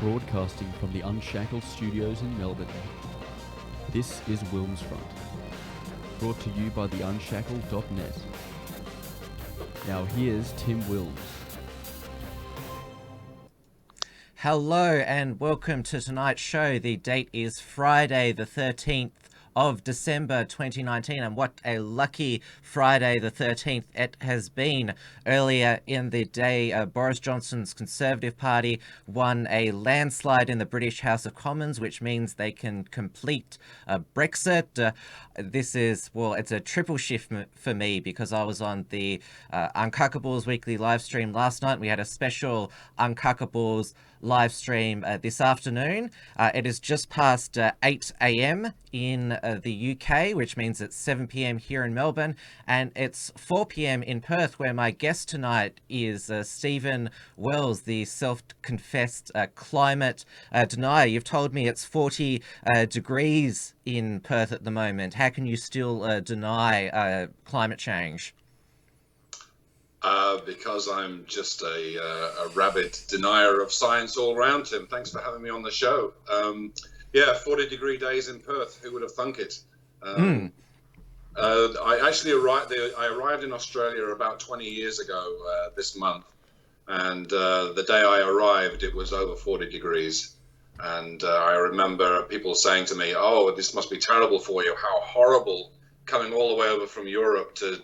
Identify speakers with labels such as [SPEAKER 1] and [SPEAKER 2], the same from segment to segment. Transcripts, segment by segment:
[SPEAKER 1] broadcasting from the Unshackled Studios in Melbourne. This is WilmsFront, brought to you by theunshackled.net. Now here's Tim Wilms.
[SPEAKER 2] Hello and welcome to tonight's show. The date is Friday the 13th of December 2019, and what a lucky Friday the 13th it has been. Earlier in the day, Boris Johnson's Conservative Party won a landslide in the British House of Commons, which means they can complete Brexit. This is, well, it's a triple shift for me because I was on the Uncuckables weekly live stream last night. We had a special Uncuckables live stream this afternoon. It is just past 8 a.m. in the UK, which means it's 7 p.m. here in Melbourne, and it's 4 p.m. in Perth, where my guest tonight is Stephen Wells, the self-confessed climate denier. You've told me it's 40 degrees in Perth at the moment. How can you still deny climate change?
[SPEAKER 3] Because I'm just a rabid denier of science all around, Tim. Thanks for having me on the show. 40-degree days in Perth. Who would have thunk it? I actually arrived in Australia about 20 years ago this month, and the day I arrived, it was over 40 degrees. And I remember people saying to me, "Oh, this must be terrible for you. How horrible coming all the way over from Europe to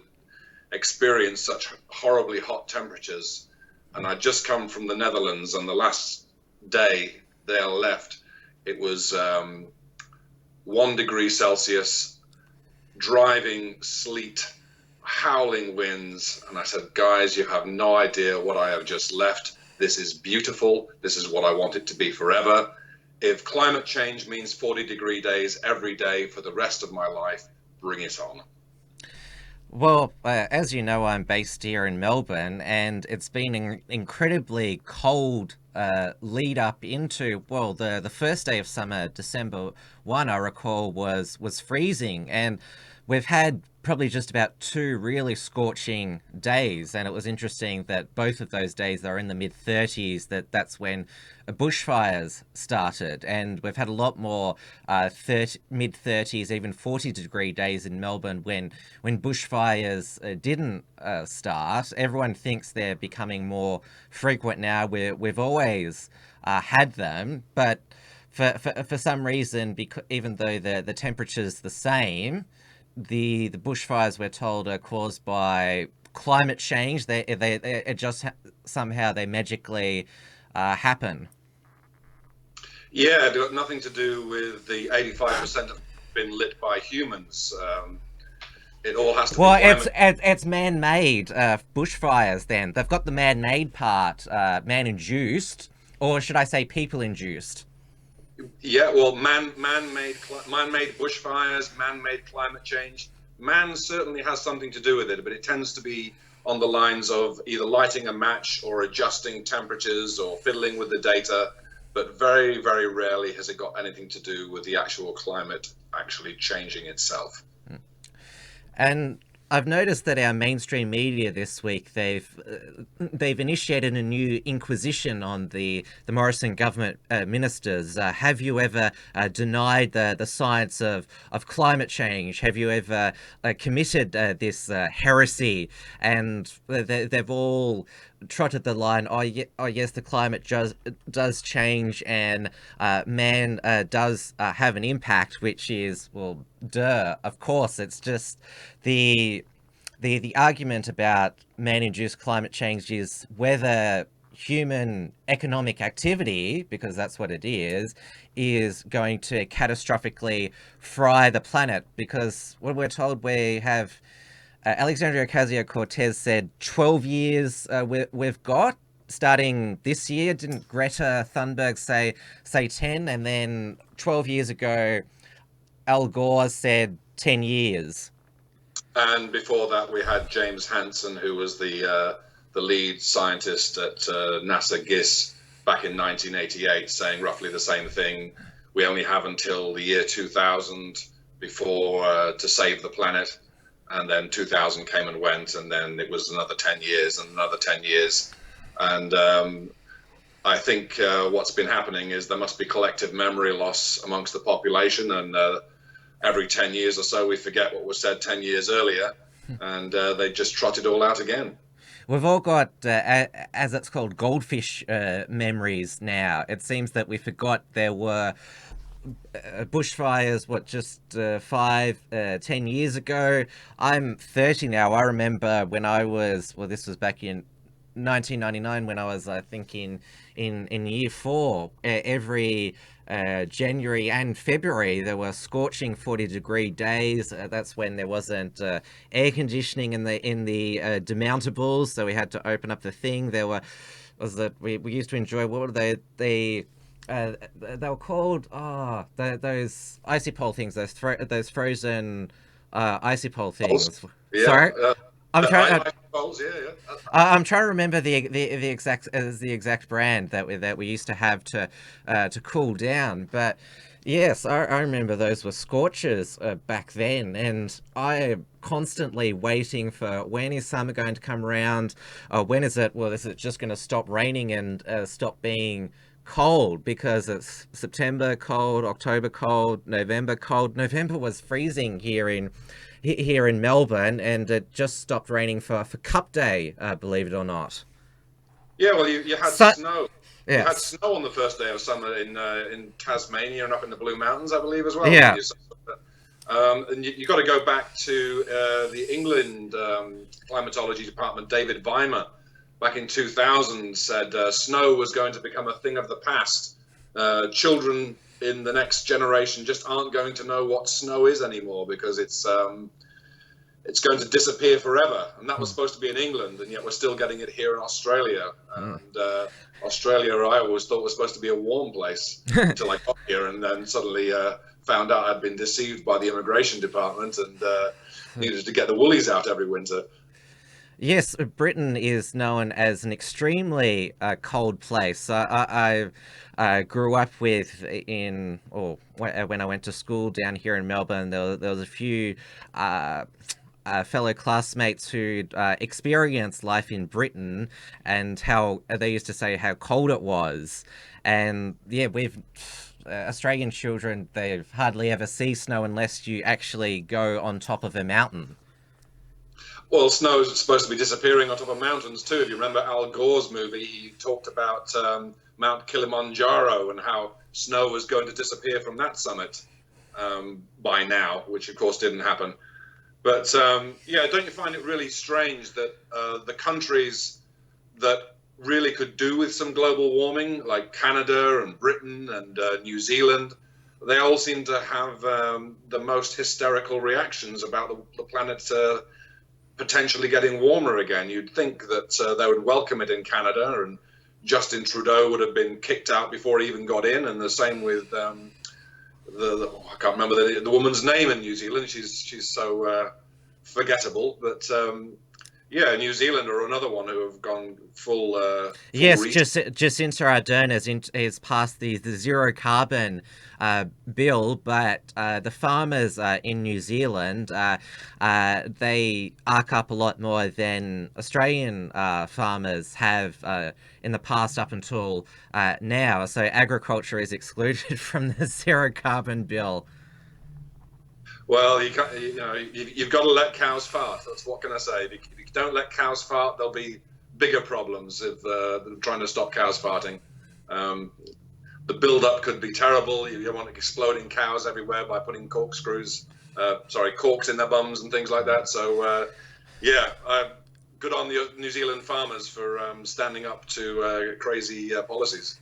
[SPEAKER 3] experience such horribly hot temperatures." And I'd just come from the Netherlands, and the last day they left, it was 1 degree Celsius, driving sleet, howling winds. And I said, "Guys, you have no idea what I have just left. This is beautiful. This is what I want it to be forever. If climate change means 40-degree days every day for the rest of my life, bring it on."
[SPEAKER 2] Well, as you know, I'm based here in Melbourne, and it's been an incredibly cold lead up into, well, the first day of summer, December 1, I recall, was freezing, and we've had probably just about 2 really scorching days, and it was interesting that both of those days are in the mid-30s. That's when bushfires started, and we've had a lot more mid-30s, even 40-degree days in Melbourne when bushfires didn't start. Everyone thinks they're becoming more frequent now. We've always had them, but for some reason, because even though the temperature's the same, the bushfires, we're told, are caused by climate change. They just somehow they magically happen.
[SPEAKER 3] Yeah, it got nothing to do with the 85% have been lit by humans. It all has to be climate.
[SPEAKER 2] It's man-made bushfires. Then they've got the man-made part, man-induced, or should I say people-induced?
[SPEAKER 3] Yeah, well, man-made bushfires, man-made climate change. Man certainly has something to do with it, but it tends to be on the lines of either lighting a match or adjusting temperatures or fiddling with the data. But very, very rarely has it got anything to do with the actual climate actually changing itself.
[SPEAKER 2] And I've noticed that our mainstream media this week, they've initiated a new inquisition on the Morrison government ministers. Have you ever denied the science of climate change? Have you ever committed this heresy? And they've all trotted the line, oh yes, the climate does change, and man does have an impact, which is, well, duh, of course. It's just the argument about man-induced climate change is whether human economic activity, because that's what it is going to catastrophically fry the planet. Because when we're told we have Alexandria Ocasio-Cortez said 12 years we've got, starting this year. Didn't Greta Thunberg say 10? And then 12 years ago, Al Gore said 10 years.
[SPEAKER 3] And before that, we had James Hansen, who was the lead scientist at NASA GISS back in 1988, saying roughly the same thing. We only have until the year 2000 before to save the planet. And then 2000 came and went, and then it was another 10 years and another 10 years. And I think what's been happening is there must be collective memory loss amongst the population, and every 10 years or so we forget what was said 10 years earlier, and they just trot it all out again.
[SPEAKER 2] We've all got, as it's called, goldfish memories now. It seems that we forgot there were bushfires, just 10 years ago. I'm 30 now. I remember when I was, this was back in 1999 when I was, I think, in year 4. Every January and February there were scorching 40-degree days. That's when there wasn't air conditioning in the demountables, so we had to open up the thing. We used to enjoy, what were they were called, those icy pole things, those frozen icy pole things.
[SPEAKER 3] Yeah.
[SPEAKER 2] Sorry, I'm trying.
[SPEAKER 3] Yeah.
[SPEAKER 2] I'm trying to remember the exact brand that we used to have to cool down. But yes, I remember those were scorchers back then, and I'm constantly waiting for, when is summer going to come around? When is it? Well, is it just going to stop raining and stop being cold? Because it's September cold, October cold, November cold. November was freezing here in Melbourne, and it just stopped raining for Cup Day, believe it or not.
[SPEAKER 3] Yeah, well, you had snow.
[SPEAKER 2] Yes.
[SPEAKER 3] You had snow on the first day of summer in Tasmania and up in the Blue Mountains, I believe, as well.
[SPEAKER 2] Yeah.
[SPEAKER 3] And you got to go back to the England climatology department. David Weimer, back in 2000, said snow was going to become a thing of the past. Children in the next generation just aren't going to know what snow is anymore, because it's going to disappear forever. And that was supposed to be in England, and yet we're still getting it here in Australia. And Australia, I always thought, was supposed to be a warm place until I got here, and then suddenly found out I'd been deceived by the immigration department and needed to get the woolies out every winter.
[SPEAKER 2] Yes, Britain is known as an extremely cold place. I grew up when I went to school down here in Melbourne, there was a few fellow classmates who experienced life in Britain, and how they used to say how cold it was. And yeah, Australian children, they hardly ever see snow unless you actually go on top of a mountain.
[SPEAKER 3] Well, snow is supposed to be disappearing on top of mountains too. If you remember Al Gore's movie, he talked about Mount Kilimanjaro and how snow was going to disappear from that summit by now, which of course didn't happen. But yeah, don't you find it really strange that the countries that really could do with some global warming, like Canada and Britain and New Zealand, they all seem to have the most hysterical reactions about the planet potentially getting warmer again? You'd think that they would welcome it in Canada, and Justin Trudeau would have been kicked out before he even got in, and the same with I can't remember the woman's name in New Zealand. She's so forgettable, but yeah, New Zealand are another one who have gone full.
[SPEAKER 2] Yes, Jacinda Ardern has passed the zero carbon bill, but the farmers in New Zealand, they arc up a lot more than Australian farmers have in the past up until now. So agriculture is excluded from the zero carbon bill.
[SPEAKER 3] Well, you've got to let cows fart. That's what can I say. If you don't let cows fart, there'll be bigger problems if trying to stop cows farting. The build-up could be terrible. You don't want exploding cows everywhere by putting corks in their bums and things like that. So, yeah, good on the New Zealand farmers for standing up to crazy policies.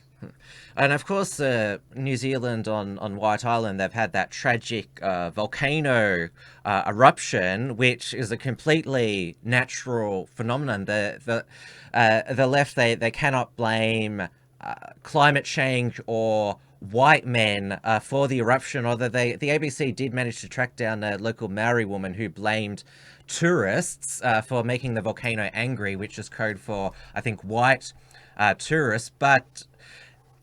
[SPEAKER 2] And of course, New Zealand on White Island, they've had that tragic volcano eruption, which is a completely natural phenomenon. The left, they cannot blame climate change or white men for the eruption, although the ABC did manage to track down a local Maori woman who blamed tourists for making the volcano angry, which is code for, I think, white tourists. But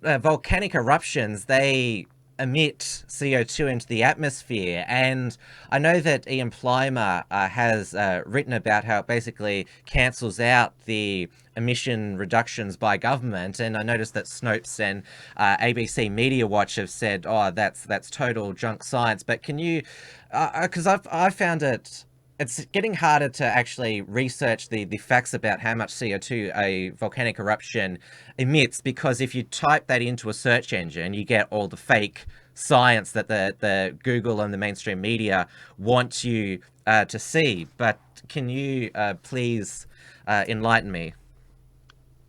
[SPEAKER 2] volcanic eruptions, they emit CO2 into the atmosphere. And I know that Ian Plimer has written about how it basically cancels out the emission reductions by government. And I noticed that Snopes and ABC Media Watch have said, oh, that's total junk science. But can you, because I found it's getting harder to actually research the facts about how much CO2 a volcanic eruption emits, because if you type that into a search engine, you get all the fake science that the Google and the mainstream media want you to see. But can you please enlighten me?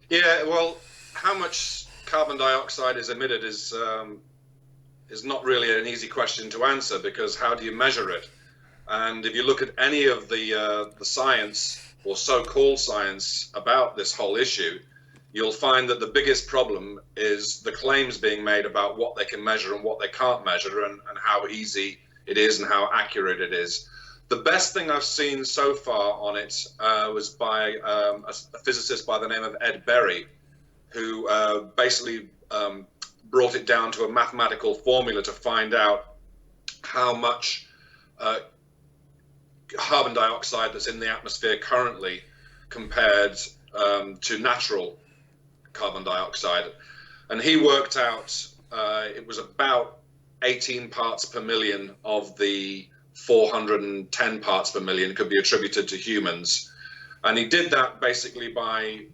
[SPEAKER 3] Yeah, well, how much carbon dioxide is emitted is not really an easy question to answer, because how do you measure it? And if you look at any of the science, or so-called science, about this whole issue, you'll find that the biggest problem is the claims being made about what they can measure and what they can't measure, and how easy it is and how accurate it is. The best thing I've seen so far on it was by a physicist by the name of Ed Berry, who basically brought it down to a mathematical formula to find out how much carbon dioxide that's in the atmosphere currently compared to natural carbon dioxide. And he worked out it was about 18 parts per million of the 410 parts per million could be attributed to humans. And he did that basically by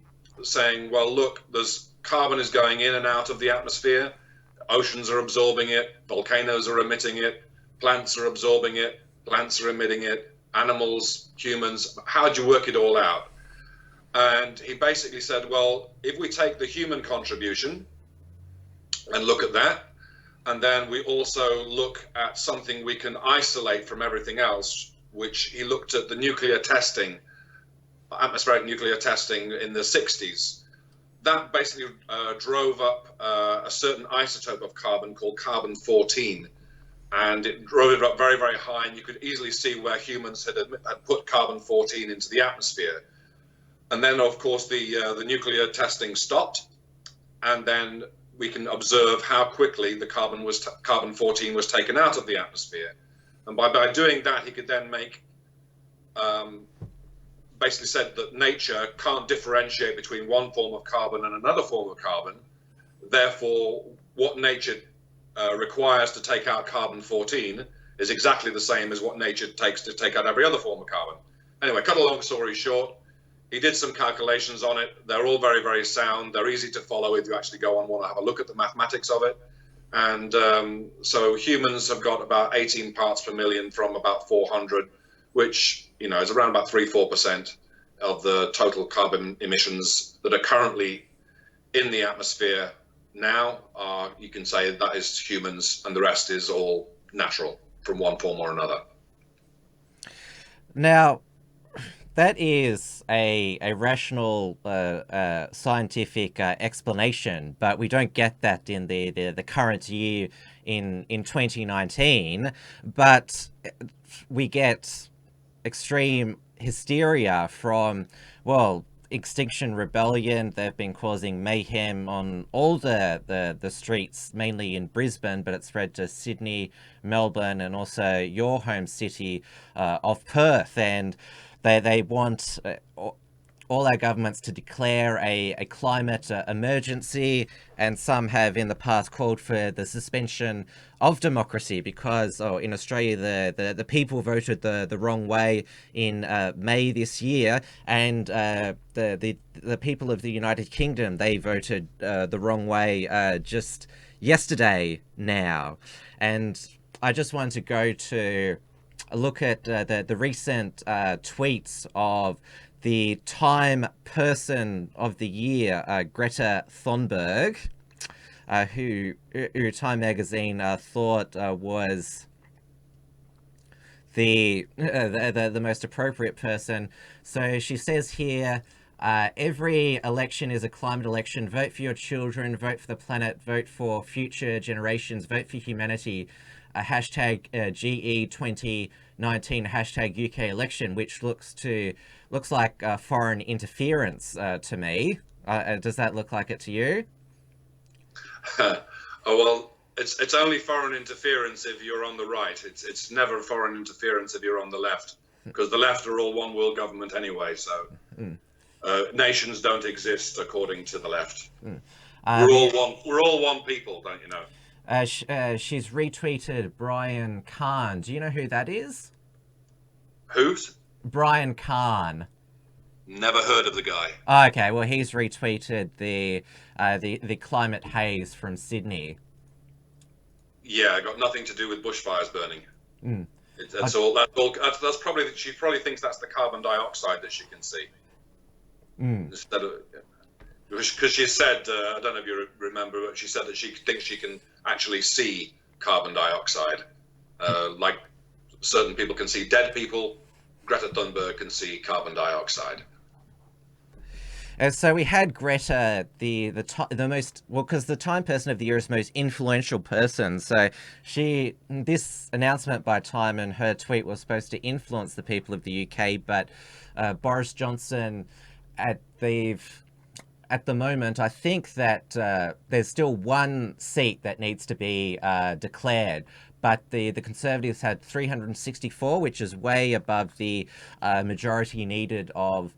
[SPEAKER 3] saying, well, look, there's carbon is going in and out of the atmosphere, oceans are absorbing it, volcanoes are emitting it, plants are absorbing it, plants are emitting it, animals, humans, how do you work it all out? And he basically said, well, if we take the human contribution and look at that, and then we also look at something we can isolate from everything else, which he looked at the nuclear testing, atmospheric nuclear testing in the 60s. That basically drove up a certain isotope of carbon called carbon-14. And it drove it up very, very high, and you could easily see where humans had put carbon-14 into the atmosphere. And then, of course, the nuclear testing stopped, and then we can observe how quickly the carbon-14 was taken out of the atmosphere. And by doing that, he could then make, basically said that nature can't differentiate between one form of carbon and another form of carbon. Therefore, what nature requires to take out carbon-14 is exactly the same as what nature takes to take out every other form of carbon. Anyway, cut a long story short, he did some calculations on it. They're all very, very sound. They're easy to follow if you actually go and want to have a look at the mathematics of it. And so humans have got about 18 parts per million from about 400, which, you know, is around about 3-4% of the total carbon emissions that are currently in the atmosphere now. You can say that is humans, and the rest is all natural from one form or another.
[SPEAKER 2] Now, that is a rational scientific explanation, but we don't get that in the current year in 2019. But we get extreme hysteria from, well, Extinction Rebellion. They've been causing mayhem on all the streets, mainly in Brisbane, but it's spread to Sydney, Melbourne, and also your home city of Perth. And they want all our governments to declare a climate emergency, and some have in the past called for the suspension of democracy because in Australia the people voted the wrong way in May this year, and the people of the United Kingdom, they voted the wrong way just yesterday now. And I just wanted to go to look at the recent tweets of the Time Person of the Year, Greta Thunberg, who Time magazine thought was the most appropriate person. So she says here, every election is a climate election. Vote for your children, vote for the planet, vote for future generations, vote for humanity. Hashtag GE2019, hashtag UK election, which looks like foreign interference to me. Does that look like it to you?
[SPEAKER 3] Oh, well, It's only foreign interference if you're on the right. It's never foreign interference if you're on the left, because the left are all one world government anyway. So nations don't exist according to the left. We're all one people, don't you know?
[SPEAKER 2] She's retweeted Brian Kahn. Do you know who that is?
[SPEAKER 3] Who's?
[SPEAKER 2] Brian Kahn.
[SPEAKER 3] Never heard of the guy.
[SPEAKER 2] Okay, well, he's retweeted the climate haze from Sydney.
[SPEAKER 3] Yeah, got nothing to do with bushfires burning. That's all. That's probably. She probably thinks that's the carbon dioxide that she can see. Instead of, because she said, I don't know if you remember, but she said that she thinks she can actually see carbon dioxide, like certain people can see dead people. Greta Thunberg can see carbon dioxide.
[SPEAKER 2] So we had Greta, the most, well, because the Time Person of the Year is most influential person. So this announcement by Time and her tweet was supposed to influence the people of the UK, but Boris Johnson, at the moment, I think that there's still one seat that needs to be declared. But the Conservatives had 364, which is way above the majority needed of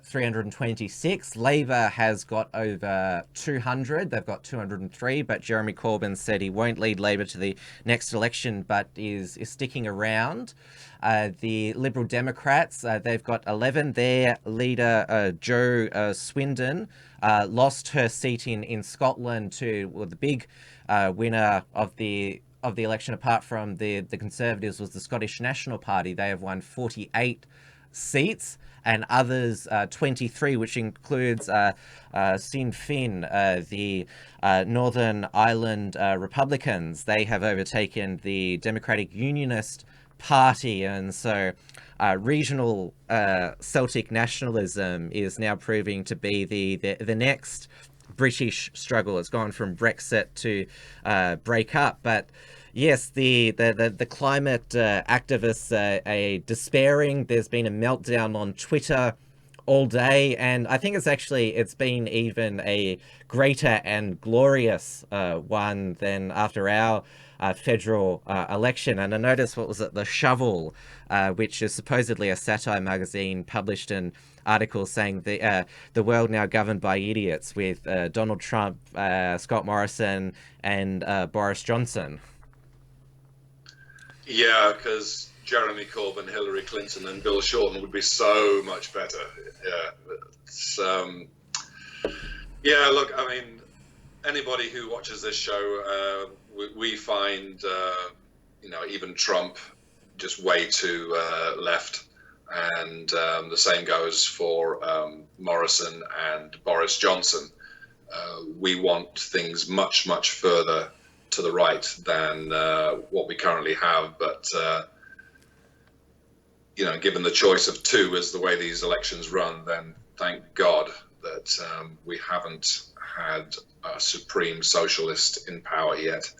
[SPEAKER 2] 326. Labour has got over 200. They've got 203, but Jeremy Corbyn said he won't lead Labour to the next election, but is sticking around. The Liberal Democrats, they've got 11. Their leader, Jo Swindon, lost her seat in Scotland to, well, the big winner of the election, apart from the Conservatives, was the Scottish National Party. They have won 48 seats, and others 23, which includes Sinn Féin, the Northern Ireland Republicans. They have overtaken the Democratic Unionist Party, and so regional Celtic nationalism is now proving to be the next British struggle. It's gone from Brexit to break up, but yes, the climate activists are despairing. There's been a meltdown on Twitter all day, and I think it's been even a greater and glorious one than after our federal election. And I noticed, what was it, The Shovel, which is supposedly a satire magazine, published an article saying the world now governed by idiots, with Donald Trump, Scott Morrison, and Boris Johnson.
[SPEAKER 3] Yeah, because Jeremy Corbyn, Hillary Clinton, and Bill Shorten would be so much better. Yeah, it's, yeah. Look, I mean, anybody who watches this show, we find, even Trump just way too left, and the same goes for Morrison and Boris Johnson. We want things much, much further to the right than what we currently have, but given the choice of two as the way these elections run, then thank God that we haven't had a supreme socialist in power yet.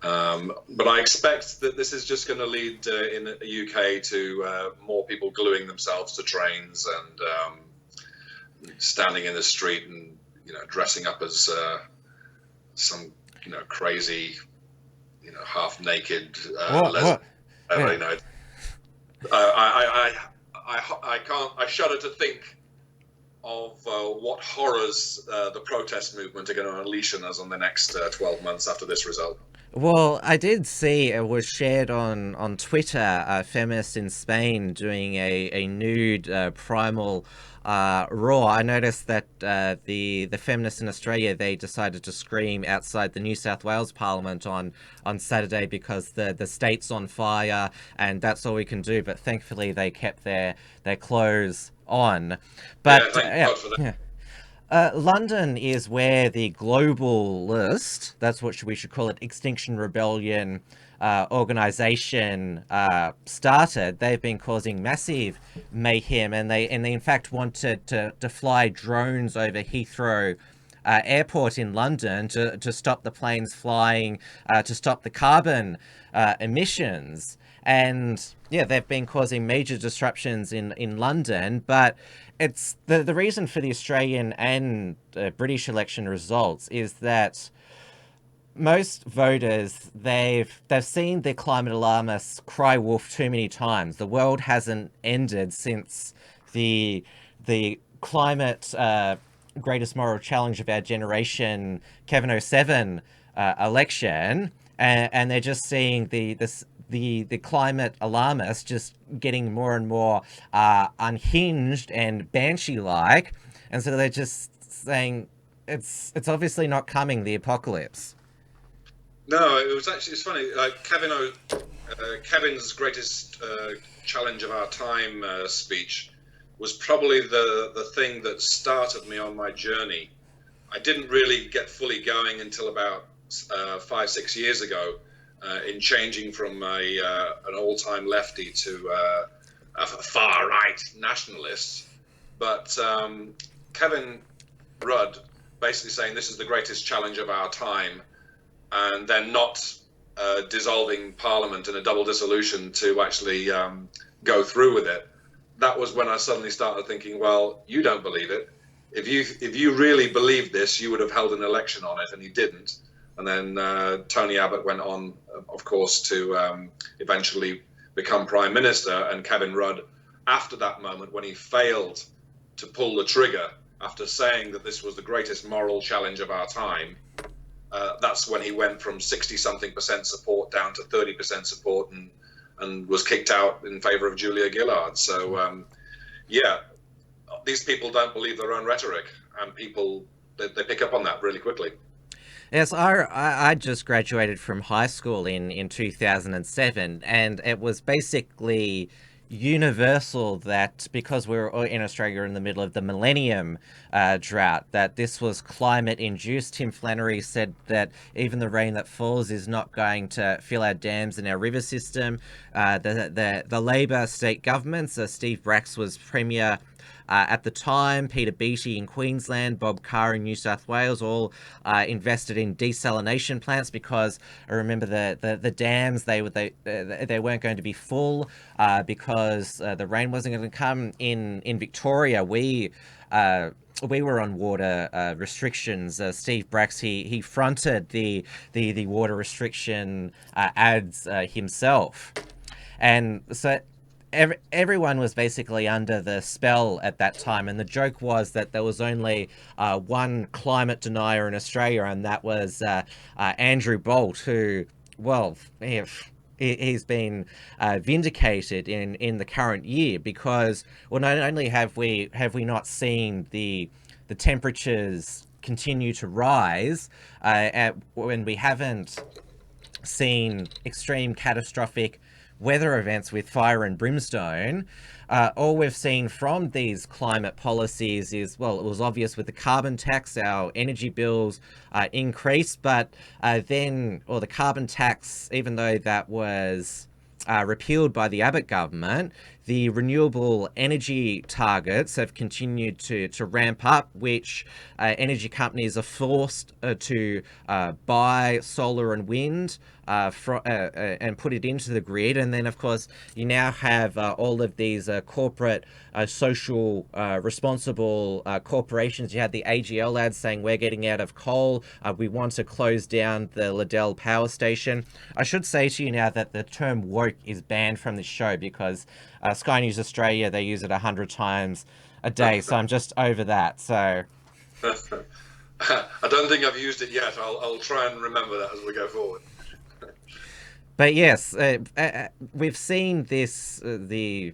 [SPEAKER 3] But I expect that this is just going to lead in the UK to more people gluing themselves to trains and standing in the street and dressing up as some crazy half-naked lesbian. Yeah. I shudder to think of what horrors the protest movement are going to unleash on us on the next 12 months after this result.
[SPEAKER 2] Well, I did see it was shared on Twitter, feminists in Spain doing a nude primal roar. I noticed that the feminists in Australia, they decided to scream outside the New South Wales Parliament on Saturday because the state's on fire and that's all we can do. But thankfully they kept their clothes on. But
[SPEAKER 3] thank God for that.
[SPEAKER 2] London is where the globalist, that's what we should call it, Extinction Rebellion organization started. They've been causing massive mayhem, and they in fact wanted to fly drones over Heathrow airport in London to stop the planes flying, to stop the carbon emissions. And yeah, they've been causing major disruptions in London, but it's the reason for the Australian and British election results is that most voters, they've seen the climate alarmists cry wolf too many times. The world hasn't ended since the climate greatest moral challenge of our generation, Kevin '07 election, and they're just seeing the climate alarmists just getting more and more unhinged and banshee-like, and so they're just saying it's obviously not coming, the apocalypse.
[SPEAKER 3] No, it's funny. Kevin's greatest challenge of our time speech was probably the thing that started me on my journey. I didn't really get fully going until about 5-6 years ago, in changing from an all-time lefty to a far-right nationalist. But Kevin Rudd basically saying this is the greatest challenge of our time, and then not dissolving Parliament in a double dissolution to actually go through with it. That was when I suddenly started thinking, well, you don't believe it. If you really believed this, you would have held an election on it, and he didn't. And then Tony Abbott went on, of course, to eventually become Prime Minister. And Kevin Rudd, after that moment, when he failed to pull the trigger, after saying that this was the greatest moral challenge of our time, that's when he went from 60-something% support down to 30% support, and was kicked out in favor of Julia Gillard. So, yeah, these people don't believe their own rhetoric, and people, they pick up on that really quickly.
[SPEAKER 2] Yes, I just graduated from high school in 2007, and it was basically universal that because we're in Australia in the middle of the millennium drought, that this was climate induced. Tim Flannery said that even the rain that falls is not going to fill our dams and our river system. The Labor state governments, Steve Bracks was Premier at the time, Peter Beattie in Queensland, Bob Carr in New South Wales, all invested in desalination plants because I remember the dams, they weren't going to be full because the rain wasn't going to come. In Victoria, we were on water restrictions. Steve Bracks, he fronted the water restriction ads himself, and so everyone was basically under the spell at that time, and the joke was that there was only one climate denier in Australia, and that was Andrew Bolt, who, well, he's been vindicated in the current year, because, well, not only have we not seen the temperatures continue to rise, when we haven't seen extreme catastrophic weather events with fire and brimstone, all we've seen from these climate policies is, well, it was obvious with the carbon tax, our energy bills increased, but the carbon tax, even though that was repealed by the Abbott government, the renewable energy targets have continued to ramp up, which energy companies are forced to buy solar and wind and put it into the grid. And then, of course, you now have all of these corporate social responsible corporations. You had the AGL ads saying we're getting out of coal, we want to close down the Liddell power station. I should say to you now that the term woke is banned from this show, because Sky News Australia, they use it 100 times a day, so I'm just over that. So
[SPEAKER 3] I don't think I've used it yet. I'll try and remember that as we go forward.
[SPEAKER 2] But yes, we've seen this, going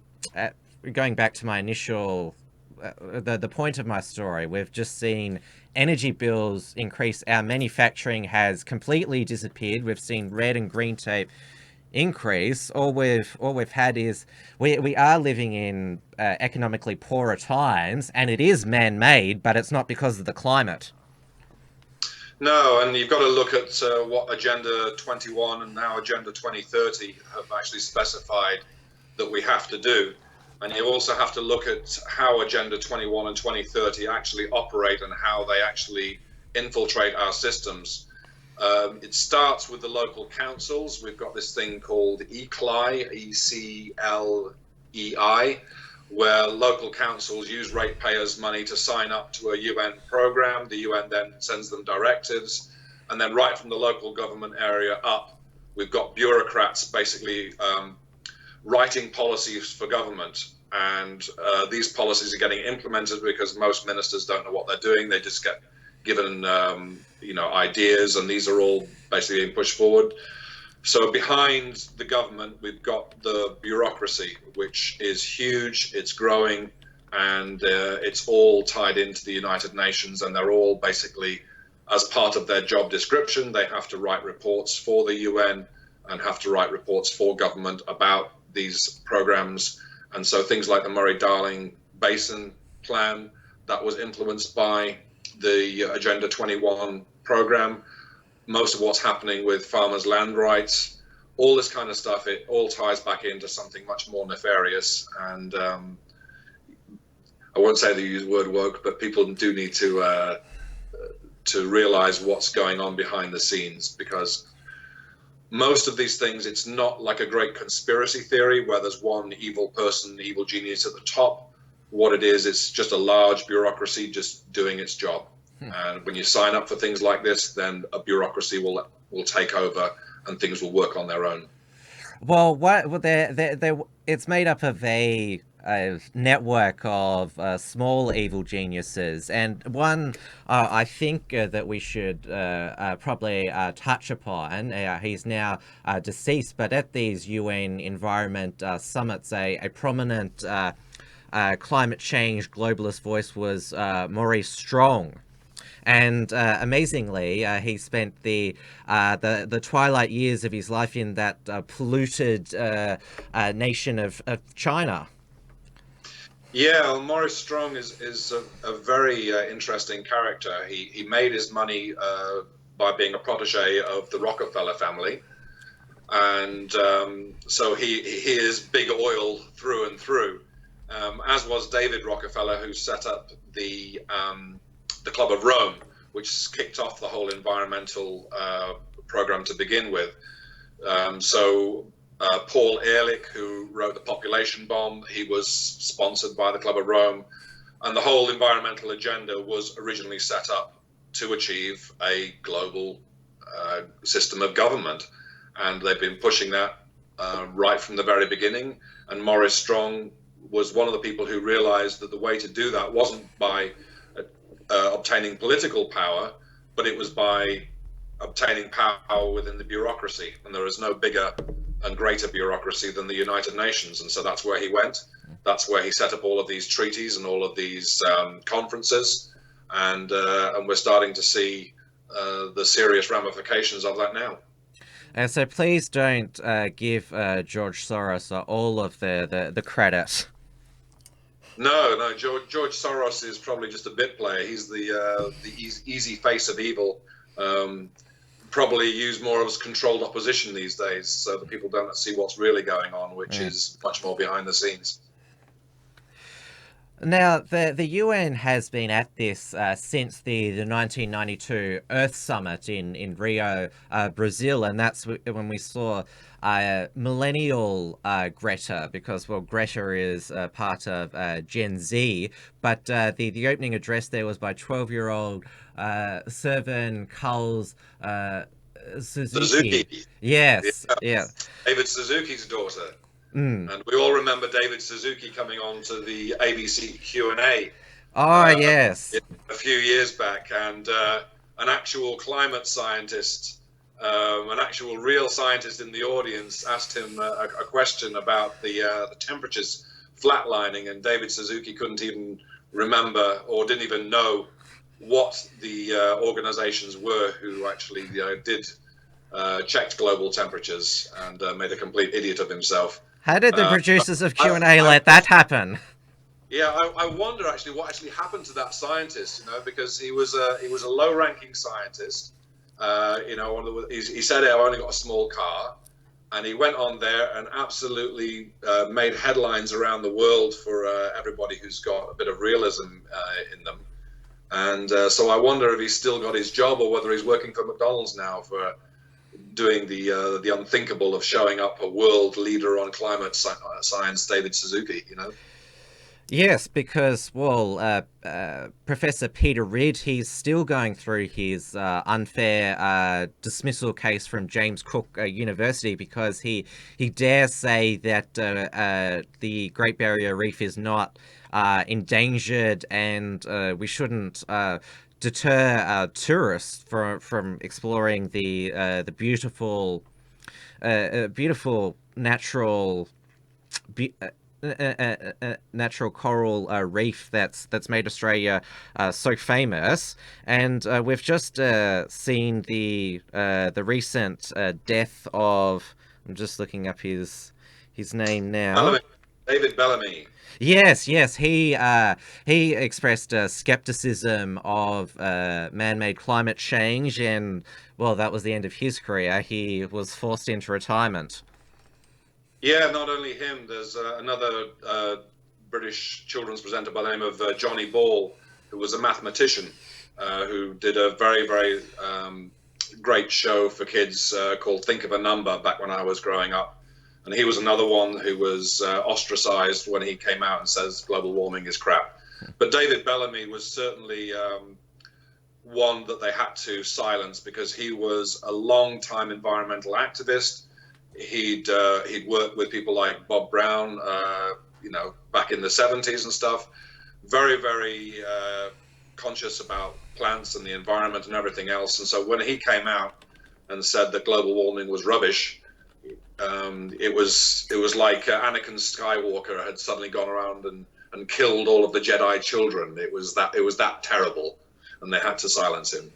[SPEAKER 2] back to my initial, the point of my story, we've just seen energy bills increase. Our manufacturing has completely disappeared. We've seen red and green tape increase. All we've had is we are living in economically poorer times, and it is man-made, but it's not because of the climate.
[SPEAKER 3] No, and you've got to look at what Agenda 21 and now Agenda 2030 have actually specified that we have to do. And you also have to look at how Agenda 21 and 2030 actually operate and how they actually infiltrate our systems. It starts with the local councils. We've got this thing called ECLEI, E-C-L-E-I, where local councils use ratepayers' money to sign up to a UN program. The UN then sends them directives. And then right from the local government area up, we've got bureaucrats basically writing policies for government. And these policies are getting implemented because most ministers don't know what they're doing. They just get given, ideas, and these are all basically being pushed forward. So behind the government, we've got the bureaucracy, which is huge, it's growing, and it's all tied into the United Nations, and they're all basically, as part of their job description, they have to write reports for the UN and have to write reports for government about these programs. And so things like the Murray-Darling Basin Plan that was influenced by the Agenda 21 program, most of what's happening with farmers' land rights, all this kind of stuff, it all ties back into something much more nefarious. And I won't say they use the word woke, but people do need to realize what's going on behind the scenes, because most of these things, it's not like a great conspiracy theory where there's one evil person, evil genius at the top. What it is, it's just a large bureaucracy just doing its job. And when you sign up for things like this, then a bureaucracy will take over and things will work on their own.
[SPEAKER 2] Well, it's made up of a network of small evil geniuses, and one I think that we should probably touch upon. He's now deceased, but at these UN Environment Summits, a prominent climate change globalist voice was Maurice Strong. And amazingly, he spent the twilight years of his life in that polluted nation of China.
[SPEAKER 3] Yeah, well, Maurice Strong is a very interesting character. He made his money by being a protege of the Rockefeller family, and so he is big oil through and through. As was David Rockefeller, who set up the Club of Rome, which kicked off the whole environmental program to begin with. Paul Ehrlich, who wrote The Population Bomb, he was sponsored by the Club of Rome, and the whole environmental agenda was originally set up to achieve a global system of government, and they've been pushing that right from the very beginning. And Maurice Strong was one of the people who realized that the way to do that wasn't by obtaining political power, but it was by obtaining power within the bureaucracy. And there is no bigger and greater bureaucracy than the United Nations. And so that's where he went. That's where he set up all of these treaties and all of these conferences. And we're starting to see the serious ramifications of that now.
[SPEAKER 2] And so please don't give George Soros all of the credit.
[SPEAKER 3] No, George Soros is probably just a bit player. He's the easy face of evil. Probably use more of as controlled opposition these days, so that people don't see what's really going on, which is much more behind the scenes.
[SPEAKER 2] Now, the UN has been at this since the 1992 Earth Summit in Rio, Brazil, and that's when we saw millennial Greta, because, well, Greta is part of Gen Z, but the opening address there was by 12-year-old Servan Culls Suzuki. Yes, yeah.
[SPEAKER 3] David Suzuki's daughter. And we all remember David Suzuki coming on to the ABC Q&A.
[SPEAKER 2] Yes.
[SPEAKER 3] A few years back, and an actual climate scientist, an actual real scientist in the audience asked him a question about the temperatures flatlining, and David Suzuki couldn't even remember or didn't even know what the organizations were who actually checked global temperatures, and made a complete idiot of himself.
[SPEAKER 2] How did the producers of Q&A let that happen?
[SPEAKER 3] Yeah, I wonder actually what actually happened to that scientist, because he was a low-ranking scientist. He said, I've only got a small car, and he went on there and absolutely made headlines around the world for everybody who's got a bit of realism in them. And so I wonder if he's still got his job, or whether he's working for McDonald's now for doing the unthinkable of showing up a world leader on climate science, David Suzuki.
[SPEAKER 2] Yes, because, well, Professor Peter Ridd, he's still going through his unfair dismissal case from James Cook University because he dares say that the Great Barrier Reef is not endangered, and we shouldn't deter tourists from exploring the beautiful natural be, natural coral reef that's made Australia so famous. And we've just seen the recent death of. I'm just looking up his name now.
[SPEAKER 3] Bellamy, David Bellamy.
[SPEAKER 2] Yes. He expressed skepticism of man-made climate change, and well, that was the end of his career. He was forced into retirement.
[SPEAKER 3] Yeah, not only him. There's another British children's presenter by the name of Johnny Ball, who was a mathematician who did a very great show for kids called Think of a Number back when I was growing up. And he was another one who was ostracized when he came out and says global warming is crap. But David Bellamy was certainly one that they had to silence because he was a long-time environmental activist. He'd worked with people like Bob Brown, back in the 70s and stuff. Very conscious about plants and the environment and everything else. And so when he came out and said that global warming was rubbish, it was like Anakin Skywalker had suddenly gone around and killed all of the Jedi children. It was that terrible, and they had to silence him.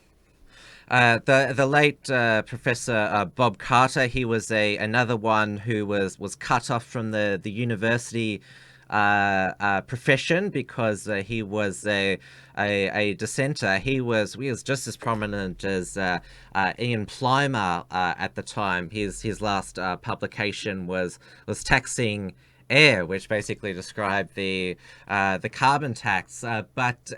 [SPEAKER 2] The late Professor Bob Carter, he was another one who was cut off from the university profession because he was a dissenter. He was just as prominent as Ian Plimer at the time. His last publication was Taxing Air, which basically described the carbon tax. But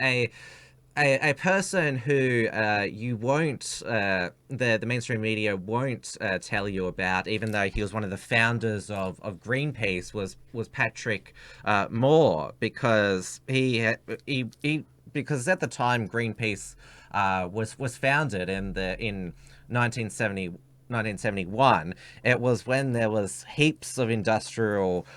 [SPEAKER 2] a person who you won't, the mainstream media won't tell you about, even though he was one of the founders of Greenpeace, was Patrick Moore, because because at the time Greenpeace was founded in 1971. It was when there was heaps of industrial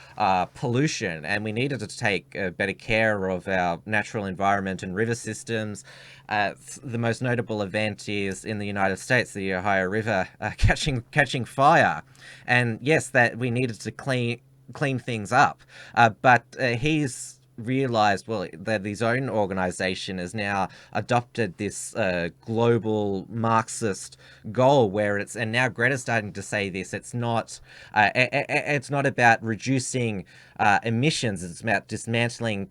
[SPEAKER 2] pollution, and we needed to take better care of our natural environment and river systems. The most notable event is in the United States, the Ohio River catching fire, and yes, that we needed to clean things up. But he's realized, well, that his own organization has now adopted this global Marxist goal where and now Greta's starting to say this, it's not about reducing emissions, it's about dismantling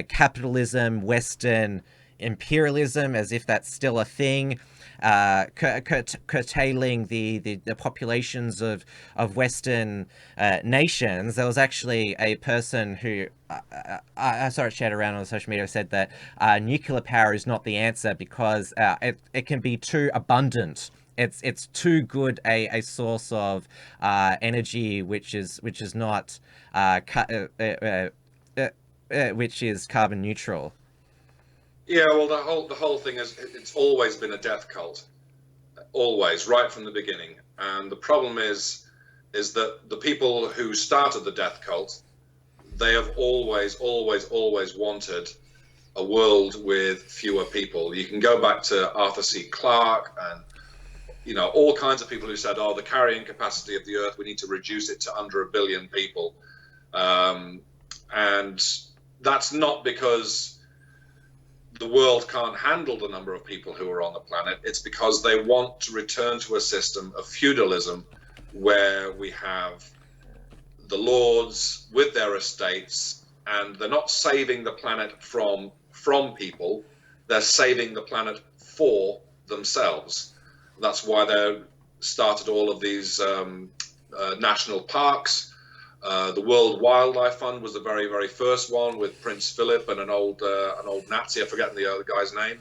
[SPEAKER 2] capitalism, Western imperialism, as if that's still a thing, curtailing the populations of Western nations. There was actually a person who I saw it shared around on social media, said that nuclear power is not the answer because it can be too abundant. It's too good a source of energy, which is not which is carbon neutral.
[SPEAKER 3] Yeah, well, the whole thing it's always been a death cult, always, right from the beginning. And the problem is that the people who started the death cult, they have always wanted a world with fewer people. You can go back to Arthur C. Clarke and all kinds of people who said, "Oh, the carrying capacity of the Earth, we need to reduce it to under 1 billion people," and that's not because the world can't handle the number of people who are on the planet. It's because they want to return to a system of feudalism where we have the lords with their estates, and they're not saving the planet from people, they're saving the planet for themselves. That's why they started all of these national parks. The World Wildlife Fund was the very first one, with Prince Philip and an old Nazi, I've forgotten the other guy's name,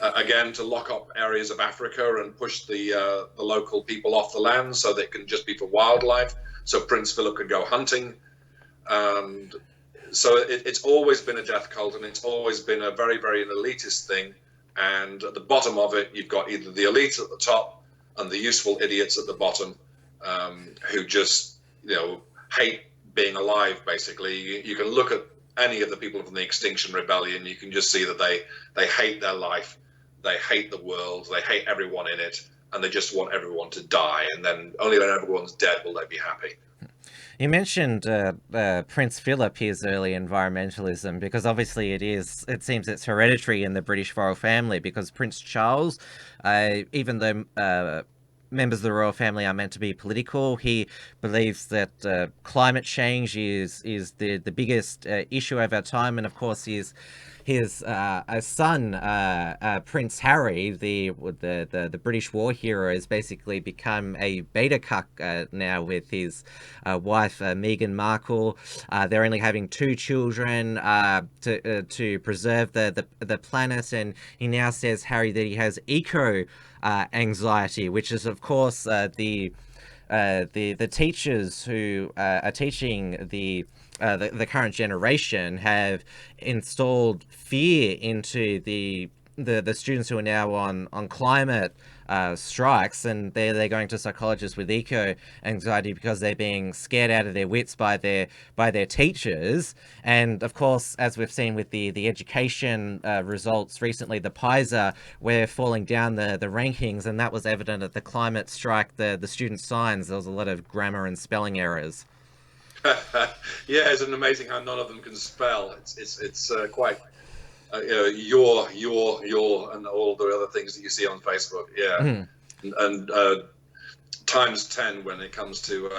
[SPEAKER 3] again to lock up areas of Africa and push the local people off the land so they can just be for wildlife, so Prince Philip could go hunting. And So it's always been a death cult, and it's always been a very, very elitist thing. And at the bottom of it, you've got either the elite at the top and the useful idiots at the bottom, who just, hate being alive, basically. You can look at any of the people from the Extinction Rebellion, you can just see that they hate their life, they hate the world, they hate everyone in it, and they just want everyone to die. And then only when everyone's dead will they be happy.
[SPEAKER 2] You mentioned Prince Philip, his early environmentalism, because obviously it seems it's hereditary in the British royal family, because Prince Charles, even though members of the royal family are meant to be political, he believes that climate change is the biggest issue of our time. And of course his son, Prince Harry, the British war hero, has basically become a beta cuck now with his wife Meghan Markle. They're only having 2 children to preserve the planet, and he now says, Harry, that he has eco anxiety, which is of course the teachers who are teaching the current generation have installed fear into the students who are now on climate strikes, and they're going to psychologists with eco anxiety because they're being scared out of their wits by their teachers. And of course, as we've seen with the education results recently, the PISA, we're falling down the rankings, and that was evident at the climate strike. The student signs, there was a lot of grammar and spelling errors.
[SPEAKER 3] Yeah, isn't it amazing how none of them can spell? It's quite your, and all the other things that you see on Facebook. Yeah, and times 10 when it comes to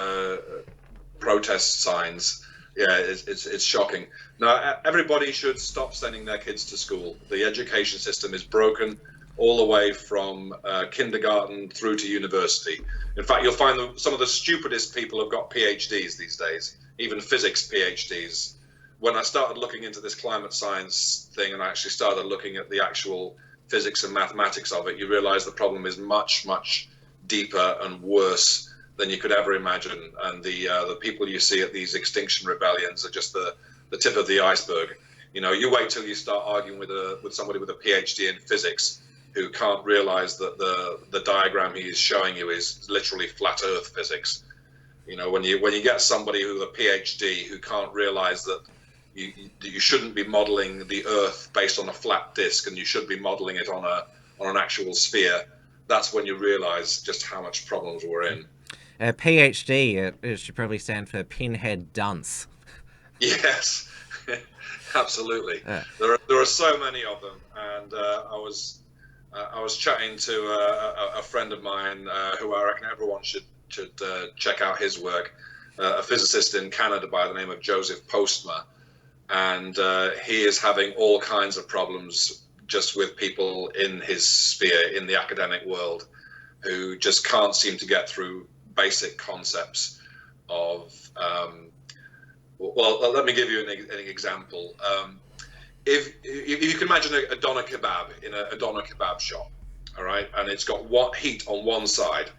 [SPEAKER 3] protest signs. Yeah, it's shocking. Now, everybody should stop sending their kids to school. The education system is broken all the way from kindergarten through to university. In fact, you'll find that some of the stupidest people have got PhDs these days, even physics PhDs. When I started looking into this climate science thing, and I actually started looking at the actual physics and mathematics of it, you realize the problem is much, much deeper and worse than you could ever imagine. And the people you see at these Extinction Rebellions are just the tip of the iceberg. You wait till you start arguing with somebody with a PhD in physics who can't realize that the diagram he is showing you is literally flat Earth physics. When you get somebody with a PhD who can't realize that you shouldn't be modeling the Earth based on a flat disk, and you should be modeling it on an actual sphere, that's when you realize just how much problems we're in.
[SPEAKER 2] PhD, it should probably stand for pinhead dunce.
[SPEAKER 3] Yes, absolutely. There are so many of them, and I was chatting to a friend of mine who I reckon everyone should check out his work, a physicist in Canada by the name of Joseph Postma, and he is having all kinds of problems just with people in his sphere, in the academic world, who just can't seem to get through basic concepts of well, let me give you an example. If you can imagine a doner kebab in a doner kebab shop, all right, and it's got heat on one side,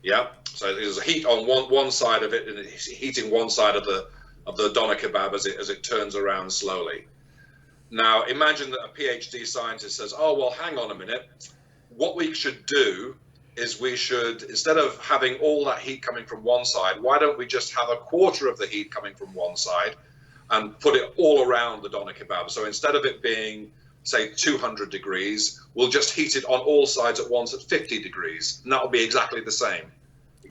[SPEAKER 3] yeah. So there's a heat on one side of it, and it's heating one side of the doner kebab as it turns around slowly. Now imagine that a PhD scientist says, "Oh well, hang on a minute. What we should do is we should, instead of having all that heat coming from one side, why don't we just have a quarter of the heat coming from one side and put it all around the doner kebab? So instead of it being, say, 200 degrees, we'll just heat it on all sides at once at 50 degrees, and that'll be exactly the same."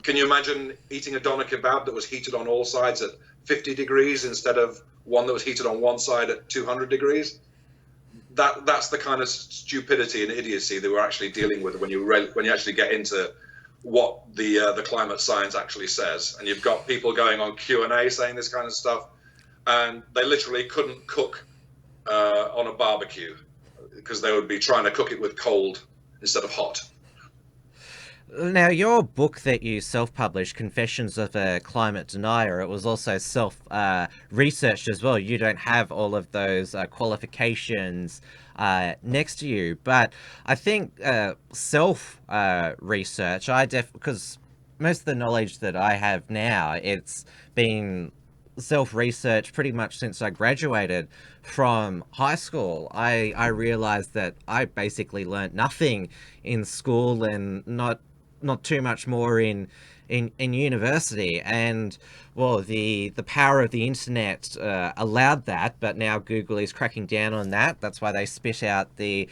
[SPEAKER 3] Can you imagine eating a doner kebab that was heated on all sides at 50 degrees instead of one that was heated on one side at 200 degrees? That's the kind of stupidity and idiocy that we're actually dealing with when you actually get into what the climate science actually says. And you've got people going on Q&A saying this kind of stuff, and they literally couldn't cook on a barbecue because they would be trying to cook it with cold instead of hot.
[SPEAKER 2] Now, your book that you self-published, Confessions of a Climate Denier, it was also self-researched as well. You don't have all of those qualifications next to you. But I think self-research, because most of the knowledge that I have now, it's been self-research pretty much since I graduated from high school. I realized that I basically learnt nothing in school and not too much more in university. And well, the power of the internet allowed that, but now Google is cracking down on that. That's why they spit out the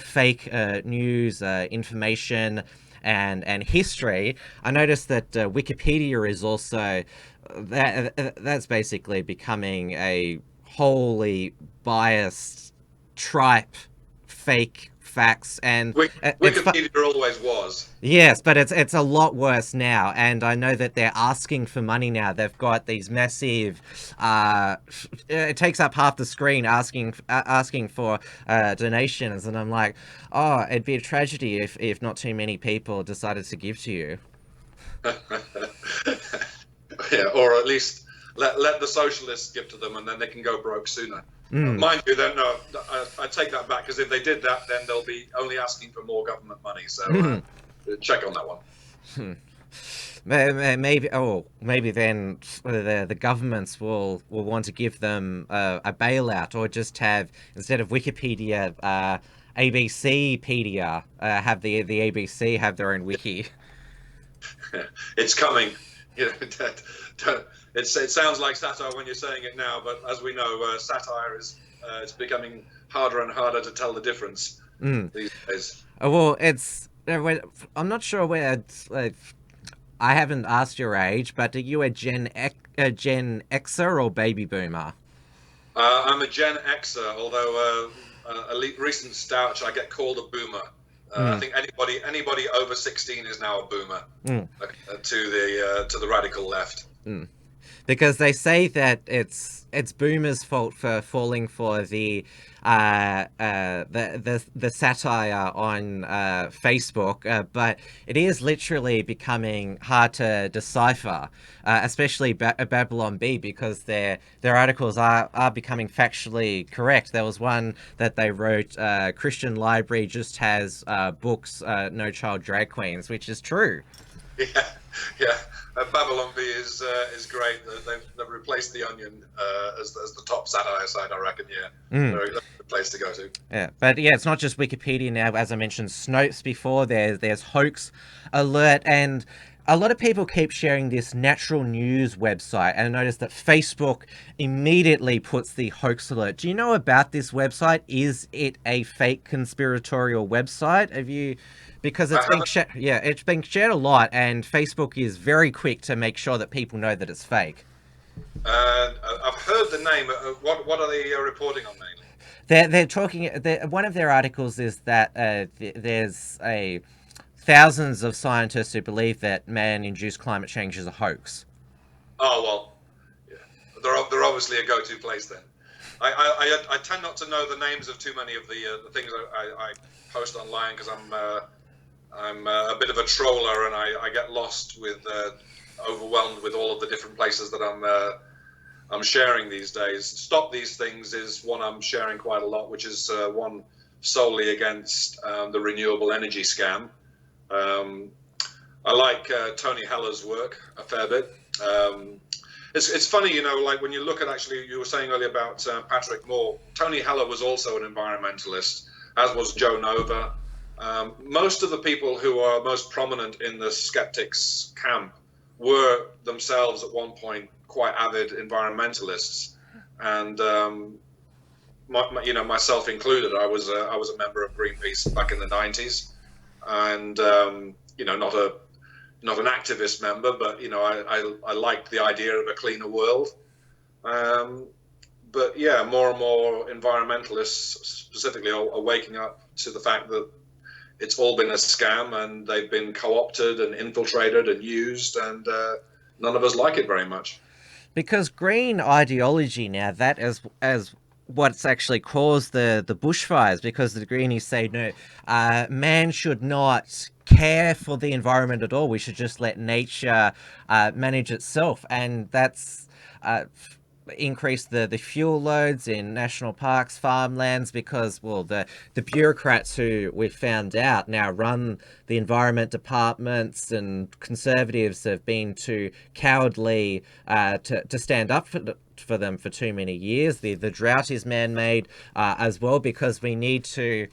[SPEAKER 2] fake news information and history. I noticed that Wikipedia is also that's basically becoming a wholly biased tripe fake facts. And
[SPEAKER 3] Wikipedia always was.
[SPEAKER 2] Yes, but it's a lot worse now, and I know that they're asking for money now. They've got these massive it takes up half the screen asking for donations, and I'm like, oh, it'd be a tragedy if not too many people decided to give to you.
[SPEAKER 3] Yeah, or at least let the socialists give to them, and then they can go broke sooner. Mind you, then no, I take that back, because if they did that, then they'll be only asking for more government money. So check on that one.
[SPEAKER 2] Maybe then the governments will want to give them a bailout, or just have, instead of Wikipedia, ABCpedia, have the ABC have their own wiki.
[SPEAKER 3] It's coming. You know, it sounds like satire when you're saying it now, but as we know, satire is it's becoming harder and harder to tell the difference these days.
[SPEAKER 2] Well, I'm not sure where. I haven't asked your age, but are you a Gen Xer or baby boomer?
[SPEAKER 3] I'm a Gen Xer, although a recent stouch I get called a boomer. I think anybody over 16 is now a boomer to the radical left.
[SPEAKER 2] Because they say that it's boomers' fault for falling for the satire on Facebook, but it is literally becoming hard to decipher, especially Babylon Bee, because their articles are becoming factually correct. There was one that they wrote, Christian library just has books, no child drag queens, which is true.
[SPEAKER 3] Yeah. Babylon Bee is great. They've replaced The Onion as the top satire site, I reckon. Yeah, very good place to go to.
[SPEAKER 2] Yeah, but yeah, it's not just Wikipedia now. As I mentioned, Snopes before. There's Hoax Alert, and a lot of people keep sharing this natural news website. And I noticed that Facebook immediately puts the Hoax Alert. Do you know about this website? Is it a fake conspiratorial website? Have you? Because it's being shared a lot, and Facebook is very quick to make sure that people know that it's fake.
[SPEAKER 3] I've heard the name. What are they reporting on mainly?
[SPEAKER 2] They're talking. One of their articles is that there's thousands of scientists who believe that man-induced climate change is a hoax.
[SPEAKER 3] Oh well, yeah. They're obviously a go-to place then. I tend not to know the names of too many of the things I post online, because I'm a bit of a troller, and I get lost with overwhelmed with all of the different places that I'm sharing these days. Stop These Things is one I'm sharing quite a lot, which is one solely against the renewable energy scam. I like Tony Heller's work a fair bit. It's funny, you know, like when you look at, actually, you were saying earlier about Patrick Moore. Tony Heller was also an environmentalist, as was Joe Nova. Most of the people who are most prominent in the skeptics camp were themselves at one point quite avid environmentalists, and myself included. I was a member of Greenpeace back in the 90s, and not an activist member, but I liked the idea of a cleaner world. But yeah, more and more environmentalists specifically are waking up to the fact that it's all been a scam, and they've been co-opted and infiltrated and used, and none of us like it very much.
[SPEAKER 2] Because green ideology now, that is as what's actually caused the bushfires, because the greenies say no, man should not care for the environment at all. We should just let nature manage itself, and that's increase the fuel loads in national parks, farmlands, because, well, the bureaucrats who we've found out now run the environment departments, and conservatives have been too cowardly to stand up for them for too many years. The drought is man-made as well, because we need to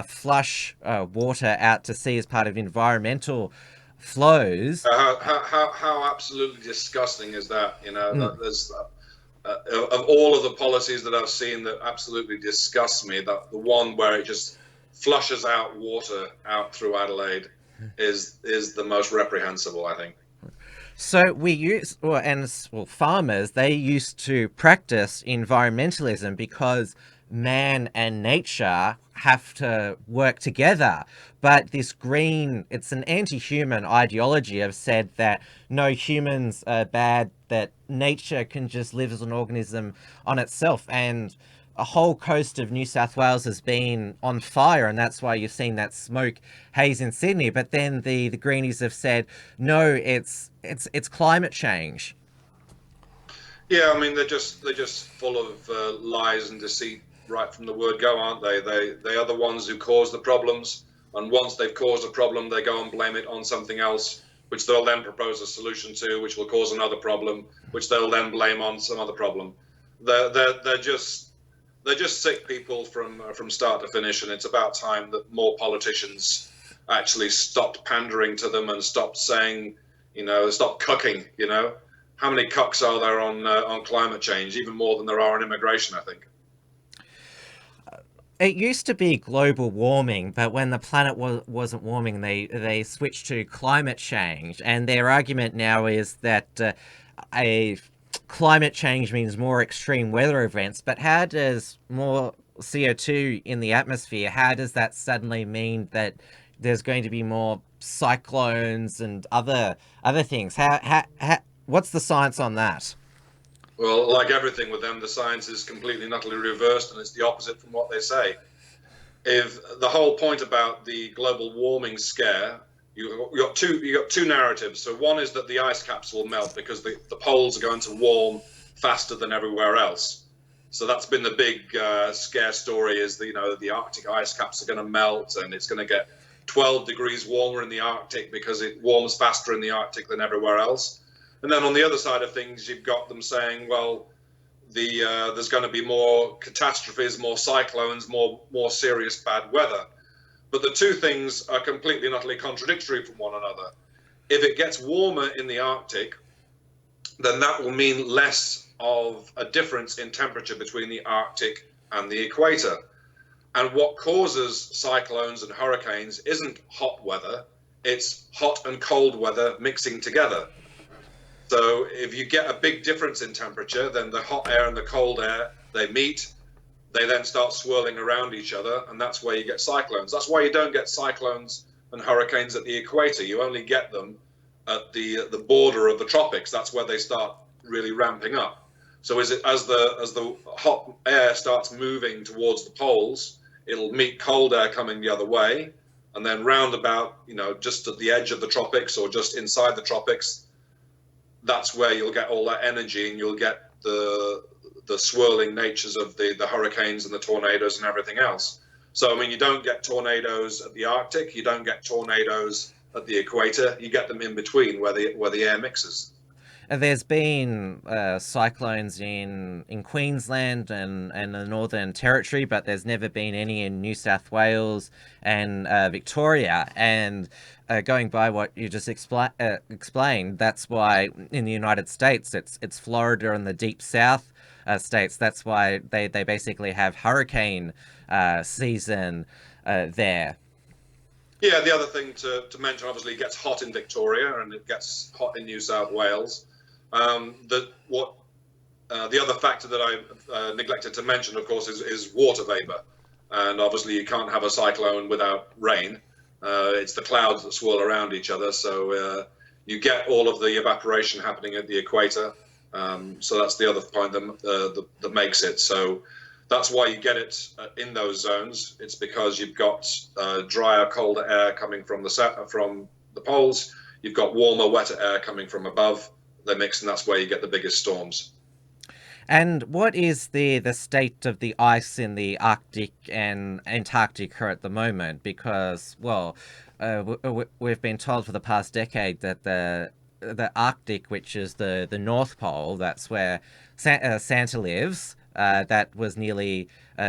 [SPEAKER 2] flush water out to sea as part of environmental flows.
[SPEAKER 3] How absolutely disgusting is that? You know, that there's of all of the policies that I've seen that absolutely disgusts me, that the one where it just flushes out water out through Adelaide is the most reprehensible, I think.
[SPEAKER 2] So we use, farmers, they used to practice environmentalism because man and nature have to work together. But this green, it's an anti-human ideology, have said that no, humans are bad, that nature can just live as an organism on itself. And a whole coast of New South Wales has been on fire, and that's why you've seen that smoke haze in Sydney. But then the Greenies have said, no, it's climate change.
[SPEAKER 3] Yeah, I mean, they're just full of lies and deceit right from the word go, aren't they? They are the ones who cause the problems, and once they've caused a problem, they go and blame it on something else, which they'll then propose a solution to, which will cause another problem, which they'll then blame on some other problem. They're just sick people from start to finish, and it's about time that more politicians actually stopped pandering to them and stopped saying, stop cucking. How many cucks are there on climate change? Even more than there are on immigration, I think.
[SPEAKER 2] It used to be global warming, but when the planet wasn't warming, they switched to climate change. And their argument now is that a climate change means more extreme weather events. But how does more CO2 in the atmosphere, how does that suddenly mean that there's going to be more cyclones and other things? What's the science on that?
[SPEAKER 3] Well, like everything with them, the science is completely and utterly reversed, and it's the opposite from what they say. If the whole point about the global warming scare, you got two narratives. So one is that the ice caps will melt because the poles are going to warm faster than everywhere else. So that's been the big scare story, is that the Arctic ice caps are going to melt, and it's going to get 12 degrees warmer in the Arctic because it warms faster in the Arctic than everywhere else. And then on the other side of things, you've got them saying, well, there's going to be more catastrophes, more cyclones, more serious bad weather. But the two things are completely and utterly contradictory from one another. If it gets warmer in the Arctic, then that will mean less of a difference in temperature between the Arctic and the equator. And what causes cyclones and hurricanes isn't hot weather, it's hot and cold weather mixing together. So if you get a big difference in temperature, then the hot air and the cold air, they meet, they then start swirling around each other, and that's where you get cyclones. That's why you don't get cyclones and hurricanes at the equator. You only get them at the border of the tropics. That's where they start really ramping up. So as the hot air starts moving towards the poles, it'll meet cold air coming the other way, and then round about, just at the edge of the tropics or just inside the tropics, that's where you'll get all that energy, and you'll get the swirling natures of the hurricanes and the tornadoes and everything else. So, I mean, you don't get tornadoes at the Arctic, you don't get tornadoes at the equator, you get them in between where the air mixes.
[SPEAKER 2] There's been cyclones in Queensland and the Northern Territory, but there's never been any in New South Wales and Victoria. And going by what you just explained, that's why in the United States it's Florida and the Deep South states. That's why they basically have hurricane season there.
[SPEAKER 3] Yeah, the other thing to mention, obviously, it gets hot in Victoria and it gets hot in New South Wales. The other factor that I neglected to mention, of course, is water vapor. And obviously you can't have a cyclone without rain. It's the clouds that swirl around each other. So you get all of the evaporation happening at the equator. So that's the other point that makes it. So that's why you get it in those zones. It's because you've got drier, colder air coming from the poles. You've got warmer, wetter air coming from above. They mix, and that's where you get the biggest storms.
[SPEAKER 2] And what is the state of the ice in the Arctic and Antarctica at the moment? Because, well, we've been told for the past decade that the Arctic, which is the North Pole, that's where Santa lives, that was nearly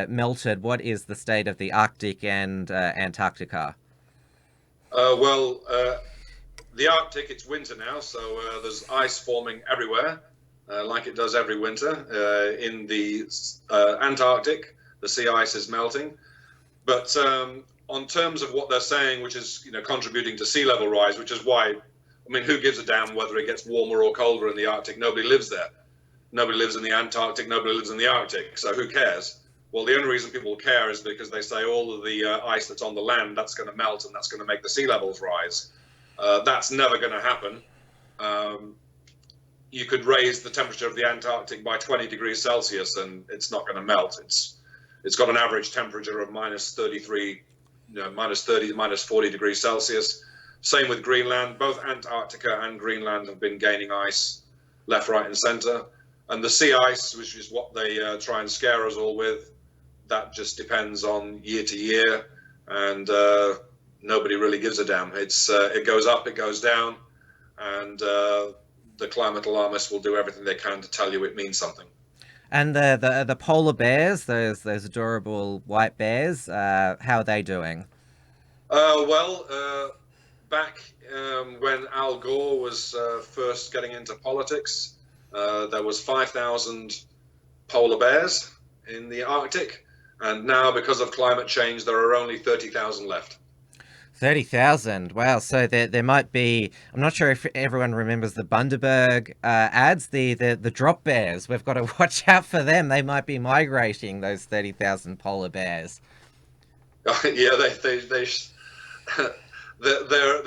[SPEAKER 2] melted. What is the state of the Arctic and Antarctica?
[SPEAKER 3] The Arctic, it's winter now, so there's ice forming everywhere, like it does every winter. In the Antarctic, the sea ice is melting. But on terms of what they're saying, which is contributing to sea level rise, which is why, I mean, who gives a damn whether it gets warmer or colder in the Arctic? Nobody lives there. Nobody lives in the Antarctic. Nobody lives in the Arctic. So who cares? Well, the only reason people care is because they say all of the ice that's on the land, that's going to melt and that's going to make the sea levels rise. That's never going to happen. You could raise the temperature of the Antarctic by 20 degrees Celsius and it's not going to melt. It's got an average temperature of minus 33, minus 30, minus 40 degrees Celsius. Same with Greenland. Both Antarctica and Greenland have been gaining ice left, right, and center. And the sea ice, which is what they try and scare us all with, that just depends on year to year, and nobody really gives a damn. It goes up, it goes down, and the climate alarmists will do everything they can to tell you it means something.
[SPEAKER 2] And the polar bears, those adorable white bears, how are they doing?
[SPEAKER 3] Back when Al Gore was first getting into politics, there was 5,000 polar bears in the Arctic, and now because of climate change, there are only 30,000 left.
[SPEAKER 2] 30,000. Wow. So there might be, I'm not sure if everyone remembers the Bundaberg ads, the drop bears. We've got to watch out for them. They might be migrating, those 30,000 polar bears.
[SPEAKER 3] Yeah, they're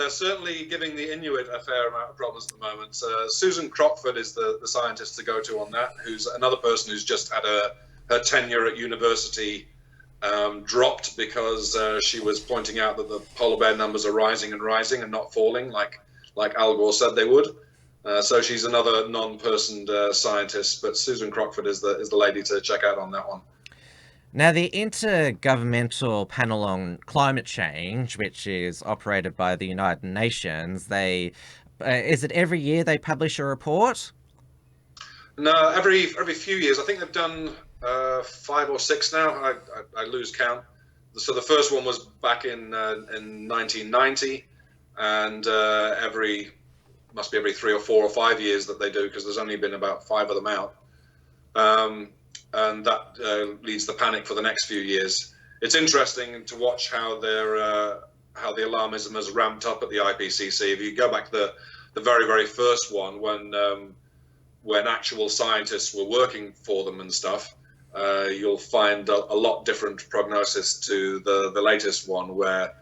[SPEAKER 3] certainly giving the Inuit a fair amount of problems at the moment. Susan Crockford is the scientist to go to on that, who's another person who's just had her tenure at university dropped because she was pointing out that the polar bear numbers are rising and rising and not falling like Al Gore said they would. So she's another non-personed scientist, but Susan Crockford is the lady to check out on that one.
[SPEAKER 2] Now, the Intergovernmental Panel on Climate Change, which is operated by the United Nations, is it every year they publish a report?
[SPEAKER 3] No, every few years. I think they've done 5 or 6 now. I lose count. So the first one was back in 1990, and must be every 3 or 4 or 5 years that they do, because there's only been about 5 of them out. And that leads the panic for the next few years. It's interesting to watch how the alarmism has ramped up at the IPCC. If you go back to the very, very first one, when actual scientists were working for them and stuff, you'll find a lot different prognosis to the latest one, where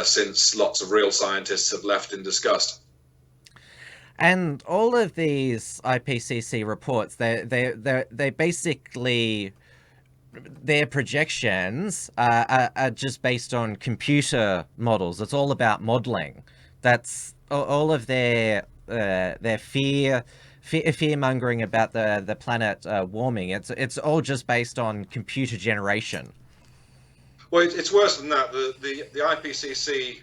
[SPEAKER 3] since lots of real scientists have left in disgust.
[SPEAKER 2] And all of these IPCC reports, they basically, their projections are just based on computer models. It's all about modeling. That's all of their fear mongering about the planet warming. It's all just based on computer generation.
[SPEAKER 3] Well, it's worse than that. The IPCC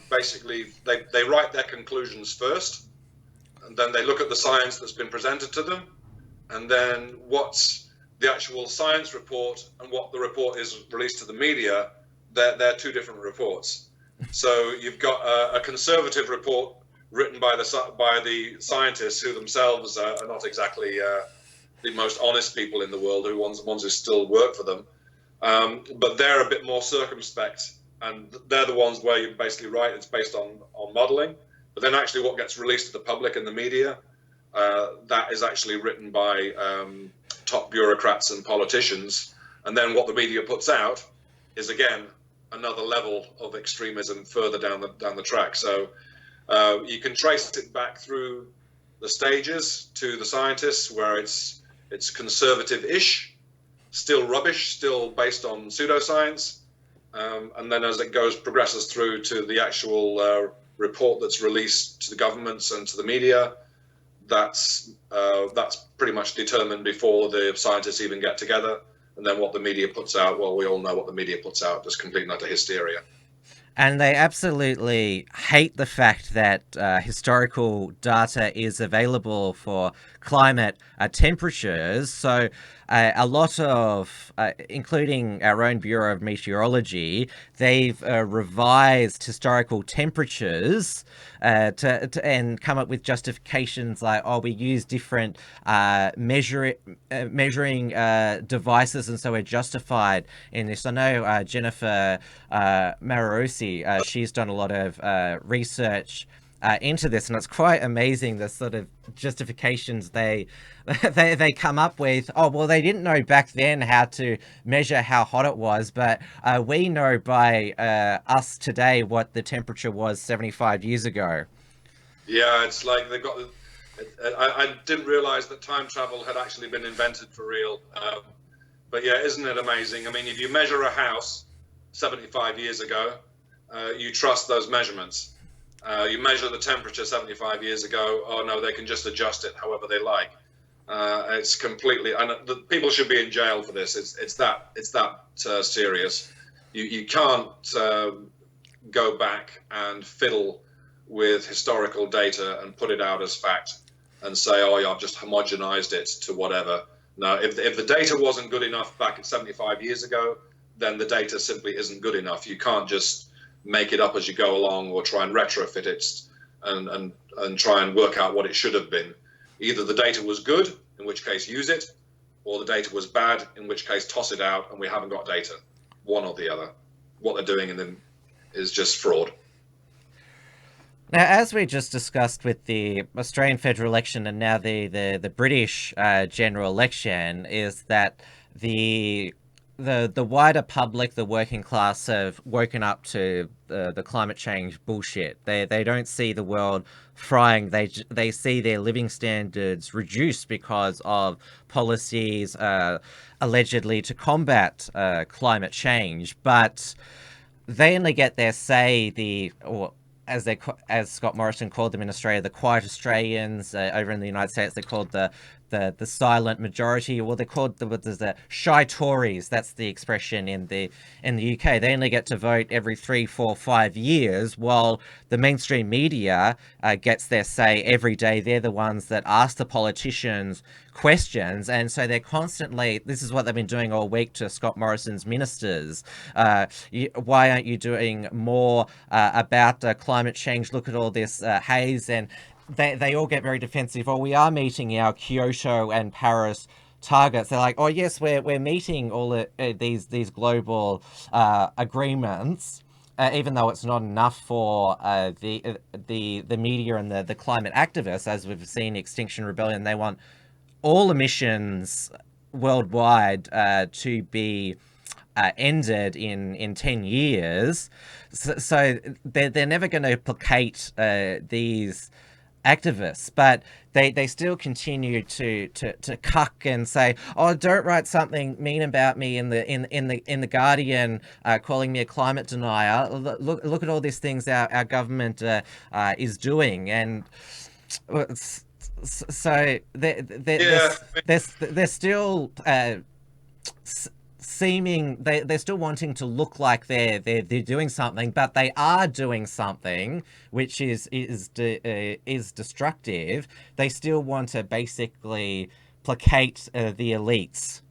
[SPEAKER 3] basically they write their conclusions first, and then they look at the science that's been presented to them, and then what's the actual science report and what the report is released to the media, they're 2 different reports. So you've got a conservative report written by the scientists, who themselves are not exactly the most honest people in the world, ones who still work for them, but they're a bit more circumspect, and they're the ones where you're basically right, it's based on modeling. But then actually what gets released to the public and the media, that is actually written by top bureaucrats and politicians. And then what the media puts out is, again, another level of extremism further down the track. So you can trace it back through the stages to the scientists, where it's conservative-ish, still rubbish, still based on pseudoscience. And then as it progresses through to the actual report that's released to the governments and to the media, that's pretty much determined before the scientists even get together. And then what the media puts out, well, we all know what the media puts out, just complete and utter hysteria.
[SPEAKER 2] And they absolutely hate the fact that historical data is available for climate temperatures. So a lot of, including our own Bureau of Meteorology, they've revised historical temperatures and come up with justifications like, oh, we use different measuring devices, and so we're justified in this. I know Jennifer Mararosi, she's done a lot of research into this, and it's quite amazing the sort of justifications they come up with. Oh, well, they didn't know back then how to measure how hot it was, but we know by us today what the temperature was 75 years ago.
[SPEAKER 3] Yeah, it's like they got. I didn't realize that time travel had actually been invented for real. But yeah, isn't it amazing? I mean, if you measure a house 75 years ago, you trust those measurements. You measure the temperature 75 years ago, oh no, they can just adjust it however they like. It's completely, and the people should be in jail for this. It's that serious. You can't go back and fiddle with historical data and put it out as fact and say, oh yeah, I've just homogenized it to whatever. No, if the data wasn't good enough back at 75 years ago, then the data simply isn't good enough. You can't just make it up as you go along or try and retrofit it and try and work out what it should have been. Either the data was good, in which case use it, or the data was bad, in which case toss it out and we haven't got data. One or the other. What they're doing in them is just fraud.
[SPEAKER 2] Now, as we just discussed with the Australian federal election and now the British general election, is that the wider public, the working class, have woken up to the climate change bullshit. They don't see the world frying. They see their living standards reduced because of policies allegedly to combat climate change. But they only get their say, as Scott Morrison called them in Australia, the quiet Australians. Over in the United States, they're called the silent majority. Well, they're called the shy Tories. That's the expression in the UK. They only get to vote every 3, 4, 5 years, while the mainstream media gets their say every day. They're the ones that ask the politicians questions, and so they're constantly, this is what they've been doing all week to Scott Morrison's ministers. Why aren't you doing more about climate change? Look at all this haze, and they all get very defensive. Oh, we are meeting our Kyoto and Paris targets. They're like, oh yes, we're meeting all these global agreements, even though it's not enough for the media and the climate activists. As we've seen, Extinction Rebellion, they want all emissions worldwide to be ended in 10 years. So they're never going to placate these activists, but they still continue to cuck and say, oh, don't write something mean about me in the Guardian, calling me a climate denier. Look at all these things our government is doing. And so they're still seeming, they're still wanting to look like they're doing something, but they are doing something which is destructive. They still want to basically placate the elites.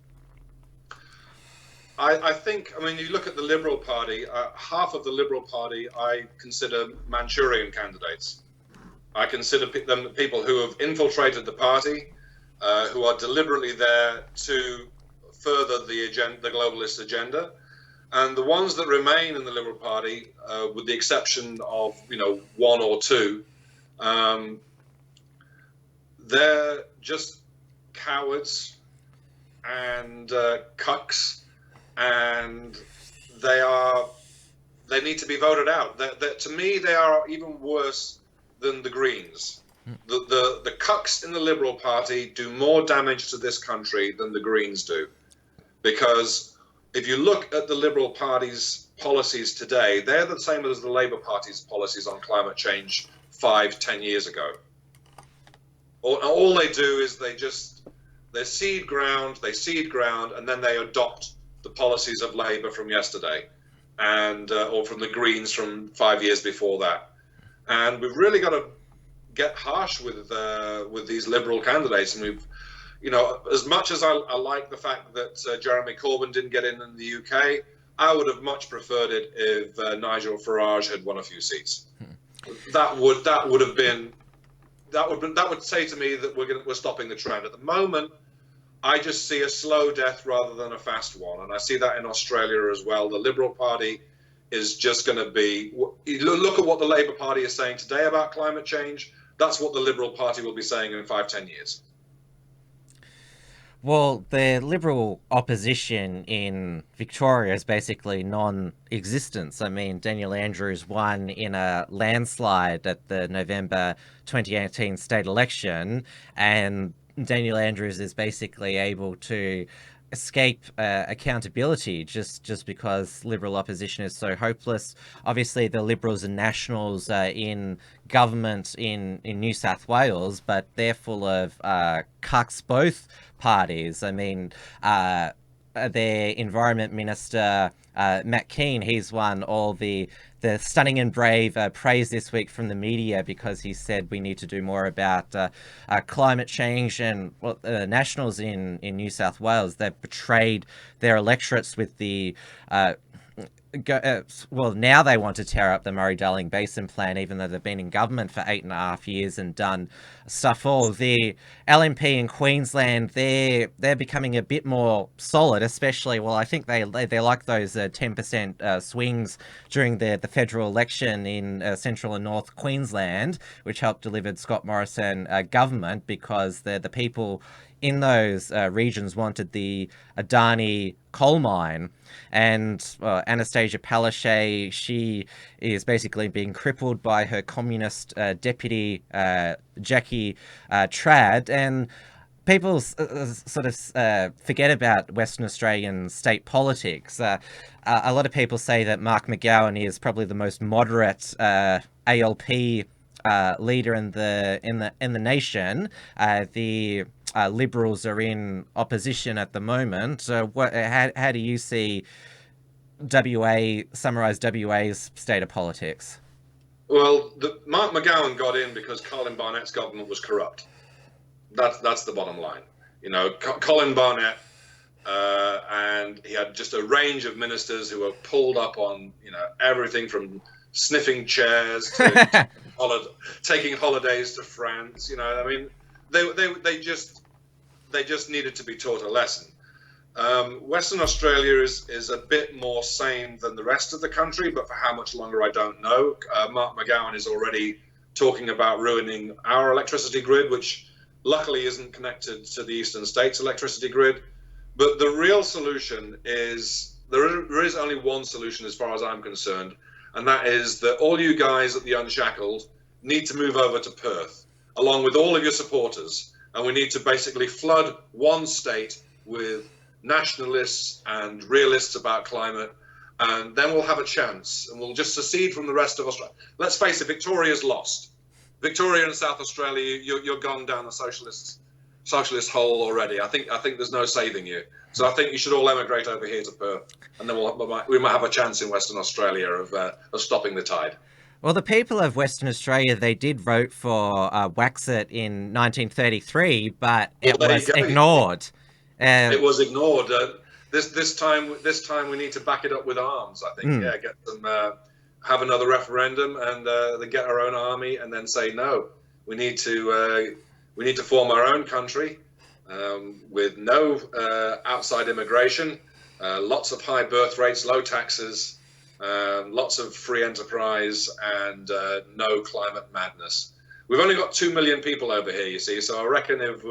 [SPEAKER 3] I think, I mean, you look at the Liberal Party, half of the Liberal Party I consider Manchurian candidates. I consider them people who have infiltrated the party, who are deliberately there to further the globalist agenda, and the ones that remain in the Liberal Party, with the exception of one or two, they're just cowards and cucks, and they need to be voted out. To me, they are even worse than the Greens. The cucks in the Liberal Party do more damage to this country than the Greens do. Because if you look at the Liberal Party's policies today, they're the same as the Labour Party's policies on climate change 5-10 years ago. All they do is they seed ground, and then they adopt the policies of Labour from yesterday, and or from the Greens from 5 years before that. And we've really got to get harsh with these Liberal candidates. And we've, as much as I like the fact that Jeremy Corbyn didn't get in the UK, I would have much preferred it if Nigel Farage had won a few seats. That would say to me that we're stopping the trend. At the moment, I just see a slow death rather than a fast one, and I see that in Australia as well. The Liberal Party is just going to be. Look at what the Labour Party is saying today about climate change. That's what the Liberal Party will be saying in 5-10 years.
[SPEAKER 2] Well, the Liberal opposition in Victoria is basically non-existent. I mean, Daniel Andrews won in a landslide at the November 2018 state election, and Daniel Andrews is basically able to escape accountability just because Liberal opposition is so hopeless. Obviously, the Liberals and Nationals in government in New South Wales, but they're full of cucks, both parties. I mean, their Environment Minister, Matt Keane, he's won all the stunning and brave praise this week from the media because he said we need to do more about climate change. And Nationals in New South Wales, they've betrayed their electorates with the now they want to tear up the Murray-Darling Basin Plan, even though they've been in government for 8.5 years and done stuff all. The LNP in Queensland, they're becoming a bit more solid, especially, I think they like those 10% swings during the federal election in central and north Queensland, which helped deliver Scott Morrison government because the people in those regions wanted the Adani coal mine. And Anastasia Palaszczuk, she is basically being crippled by her communist deputy, Jackie Trad. And people sort of forget about Western Australian state politics. A lot of people say that Mark McGowan is probably the most moderate ALP leader in the nation. The Liberals are in opposition at the moment. How do you see summarise WA's state of politics?
[SPEAKER 3] Well, Mark McGowan got in because Colin Barnett's government was corrupt. That's the bottom line. Colin Barnett, and he had just a range of ministers who were pulled up on everything from sniffing chairs to taking holidays to France. I mean, they just needed to be taught a lesson. Western Australia is a bit more sane than the rest of the country, but for how much longer, I don't know. Mark McGowan is already talking about ruining our electricity grid, which luckily isn't connected to the eastern states' electricity grid. But the real solution is, there is only one solution as far as I'm concerned, and that is that all you guys at the Unshackled need to move over to Perth, along with all of your supporters. And we need to basically flood one state with nationalists and realists about climate, and then we'll have a chance, and we'll just secede from the rest of Australia. Let's face it, Victoria's lost. Victoria and South Australia, you're gone down the socialist hole already. I think there's no saving you. So I think you should all emigrate over here to Perth, and then we might have a chance in Western Australia of stopping the tide.
[SPEAKER 2] Well, the people of Western Australia, they did vote for Waxit in 1933, but it was ignored.
[SPEAKER 3] It was ignored. This time we need to back it up with arms. I think, get them, have another referendum, and then get our own army, and then say no. We need to form our own country with no outside immigration, lots of high birth rates, low taxes. Lots of free enterprise, and no climate madness. We've only got 2 million people over here, you see. So I reckon if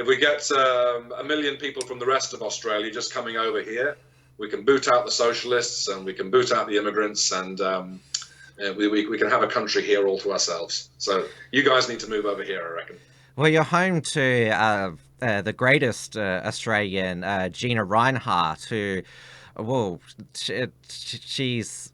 [SPEAKER 3] we get 1 million people from the rest of Australia just coming over here, we can boot out the socialists and we can boot out the immigrants, and we can have a country here all to ourselves. So you guys need to move over here, I reckon.
[SPEAKER 2] Well, you're home to the greatest Australian, Gina Rinehart, who... she's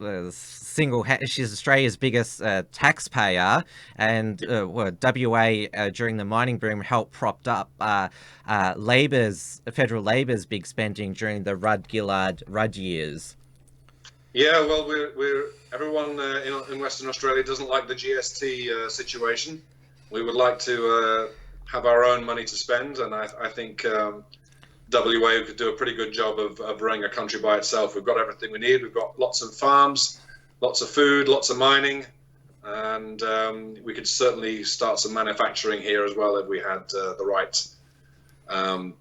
[SPEAKER 2] she's Australia's biggest taxpayer, and WA during the mining boom helped propped up federal Labor's big spending during the Rudd years.
[SPEAKER 3] Yeah, well, everyone in Western Australia doesn't like the GST situation. We would like to have our own money to spend, and I think WA could do a pretty good job of running a country by itself. We've got everything we need. We've got lots of farms, lots of food, lots of mining, and we could certainly start some manufacturing here as well if we had the right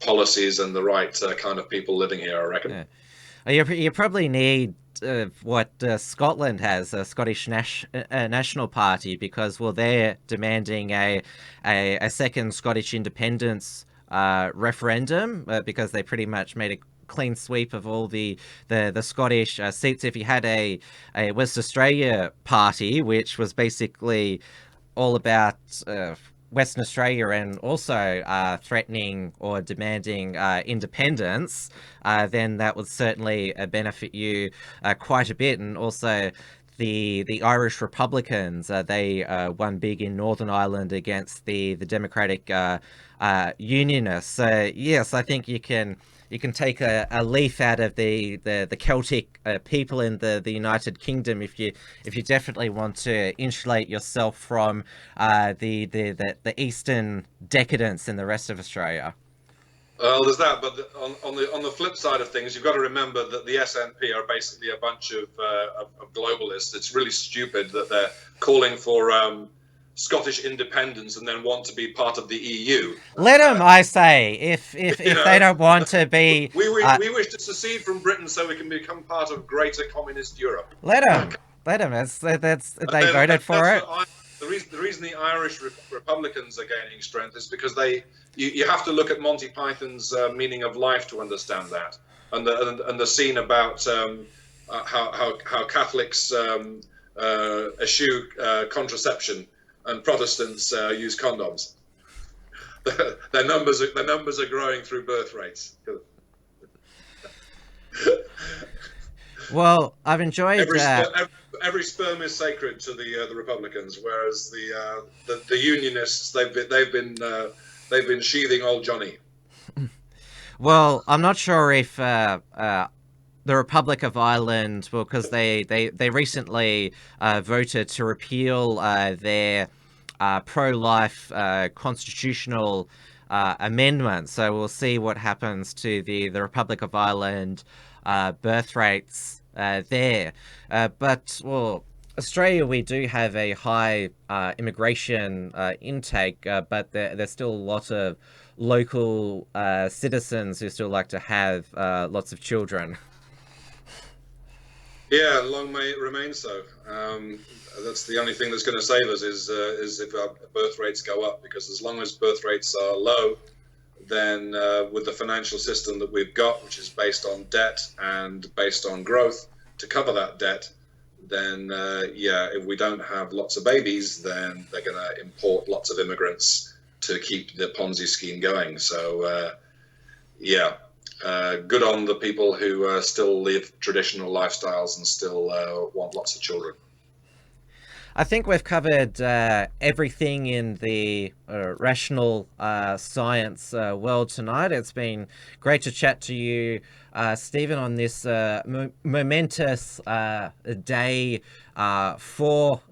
[SPEAKER 3] policies and the right kind of people living here, I reckon.
[SPEAKER 2] Yeah. You probably need what Scotland has, a Scottish National Party, because, well, they're demanding a second Scottish independence referendum because they pretty much made a clean sweep of all the Scottish seats. If you had a West Australia party, which was basically all about Western Australia and also threatening or demanding independence, then that would certainly benefit you quite a bit. And also the Irish Republicans, they won big in Northern Ireland against the Democratic Unionists. So yes, I think you can take a leaf out of the Celtic people in the United Kingdom if you definitely want to insulate yourself from the Eastern decadence in the rest of Australia.
[SPEAKER 3] Well, there's that, but on the flip side of things, you've got to remember that the SNP are basically a bunch of globalists. It's really stupid that they're calling for Scottish independence and then want to be part of the EU.
[SPEAKER 2] Let them, I say, if they don't want to be.
[SPEAKER 3] We wish to secede from Britain so we can become part of greater communist Europe.
[SPEAKER 2] Let them. They voted for it.
[SPEAKER 3] The reason the Irish Republicans are gaining strength is because you have to look at Monty Python's meaning of life to understand that, and the scene about how Catholics eschew contraception and Protestants use condoms. Their numbers are growing through birth rates.
[SPEAKER 2] Well, I've enjoyed
[SPEAKER 3] every sperm is sacred to the Republicans, whereas the Unionists they've been sheathing old Johnny.
[SPEAKER 2] Well, I'm not sure if the Republic of Ireland, well, because they recently voted to repeal their pro-life constitutional amendment. So we'll see what happens to the Republic of Ireland birth rates there. But, well, Australia, we do have a high immigration intake, but there's still a lot of local citizens who still like to have lots of children.
[SPEAKER 3] Yeah, long may it remain so. That's the only thing that's going to save us is if our birth rates go up, because as long as birth rates are low, then with the financial system that we've got, which is based on debt and based on growth to cover that debt, then if we don't have lots of babies, then they're going to import lots of immigrants to keep the Ponzi scheme going. So good on the people who still live traditional lifestyles and still want lots of children.
[SPEAKER 2] I think we've covered everything in the rational science world tonight. It's been great to chat to you, Stephen, on this momentous day for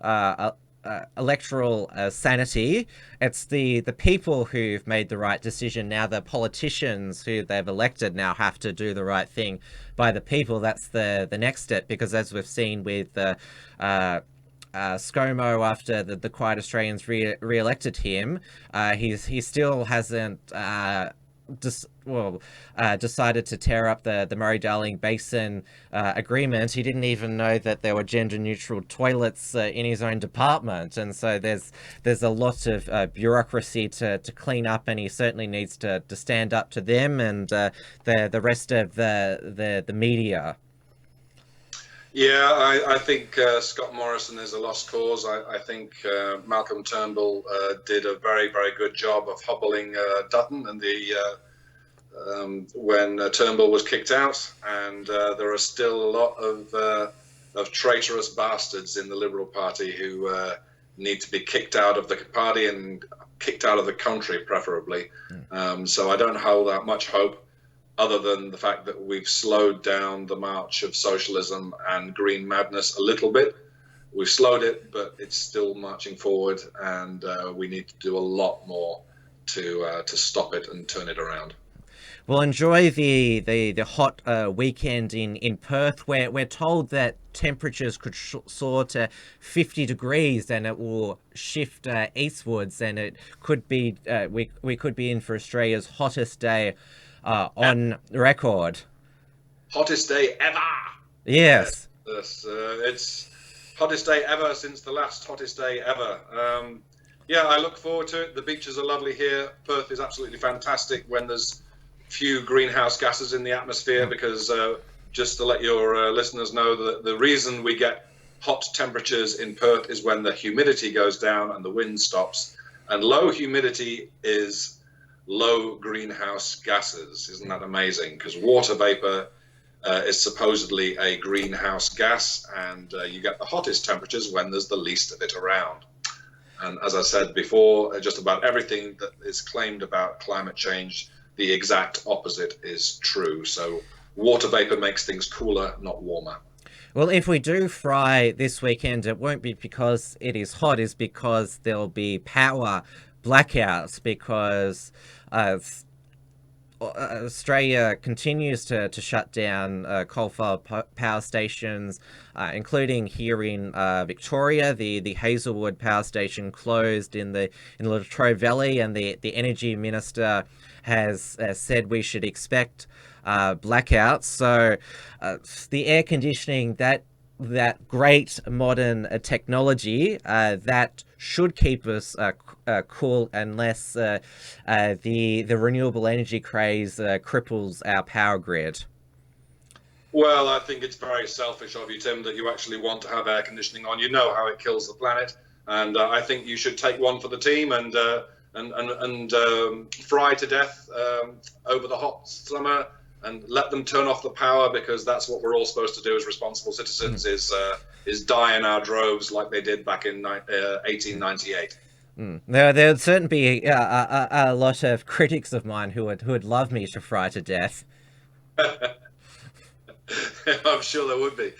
[SPEAKER 2] electoral sanity. It's the people who've made the right decision. Now the politicians who they've elected now have to do the right thing by the people. That's the next step, because as we've seen with ScoMo, after the Quiet Australians re-elected him, he still hasn't decided to tear up the Murray-Darling Basin agreement. He didn't even know that there were gender-neutral toilets in his own department, and so there's a lot of bureaucracy to clean up, and he certainly needs to stand up to them and the rest of the media.
[SPEAKER 3] Yeah, I think Scott Morrison is a lost cause. I think Malcolm Turnbull did a very, very good job of hobbling Dutton and when Turnbull was kicked out, and there are still a lot of traitorous bastards in the Liberal Party who need to be kicked out of the party and kicked out of the country, preferably. So I don't hold that much hope, other than the fact that we've slowed down the march of socialism and green madness a little bit. We've slowed it, but it's still marching forward, and we need to do a lot more to stop it and turn it around.
[SPEAKER 2] Well, enjoy the hot weekend in Perth, where we're told that temperatures could soar to 50 degrees and it will shift eastwards, and it could be we could be in for Australia's hottest day on record.
[SPEAKER 3] Hottest day ever.
[SPEAKER 2] Yes.
[SPEAKER 3] It's hottest day ever since the last hottest day ever. Yeah, I look forward to it. The beaches are lovely here. Perth is absolutely fantastic when there's few greenhouse gases in the atmosphere, because just to let your listeners know, that the reason we get hot temperatures in Perth is when the humidity goes down and the wind stops. And low humidity is low greenhouse gases. Isn't that amazing? Because water vapor is supposedly a greenhouse gas, and you get the hottest temperatures when there's the least of it around. And as I said before, just about everything that is claimed about climate change, the exact opposite is true. So water vapor makes things cooler, not warmer.
[SPEAKER 2] Well, if we do fry this weekend, it won't be because it is hot, it's because there'll be power blackouts, because Australia continues to shut down coal-fired power stations, including here in Victoria. The Hazelwood power station closed in the Latrobe Valley, and the energy minister has said we should expect blackouts. So the air conditioning, that great modern technology that should keep us cool, unless the renewable energy craze cripples our power grid.
[SPEAKER 3] Well, I think it's very selfish of you, Tim, that you actually want to have air conditioning on. You know how it kills the planet, and I think you should take one for the team and fry to death over the hot summer, and let them turn off the power, because that's what we're all supposed to do as responsible citizens, is die in our droves like they did back in 1898.
[SPEAKER 2] There'd certainly be a lot of critics of mine who would love me to fry to death.
[SPEAKER 3] I'm sure there would be.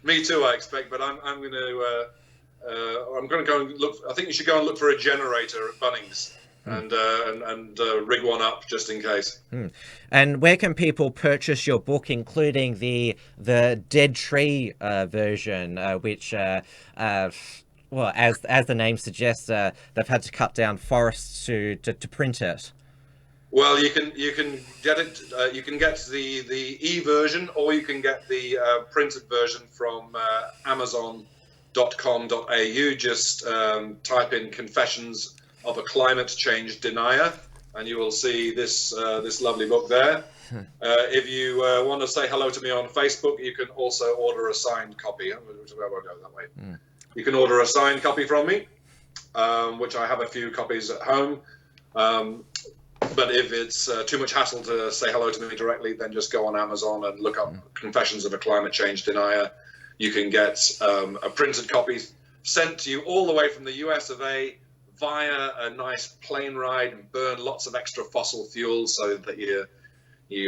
[SPEAKER 3] Me too, I expect. But I'm going to go and look. I think you should go and look for a generator at Bunnings and rig one up just in case.
[SPEAKER 2] And where can people purchase your book, including the Dead Tree version, which well, as the name suggests, they've had to cut down forests to print it?
[SPEAKER 3] Well, you can get it. You can get the e-version, or you can get the printed version from Amazon.com.au. Just type in "Confessions of a Climate Change Denier," and you will see this lovely book there. If you want to say hello to me on Facebook, you can also order a signed copy. I won't go that way. You can order a signed copy from me, which I have a few copies at home. But if it's too much hassle to say hello to me directly, then just go on Amazon and look up Confessions of a Climate Change Denier. You can get a printed copy sent to you all the way from the US of A via a nice plane ride, and burn lots of extra fossil fuels so that you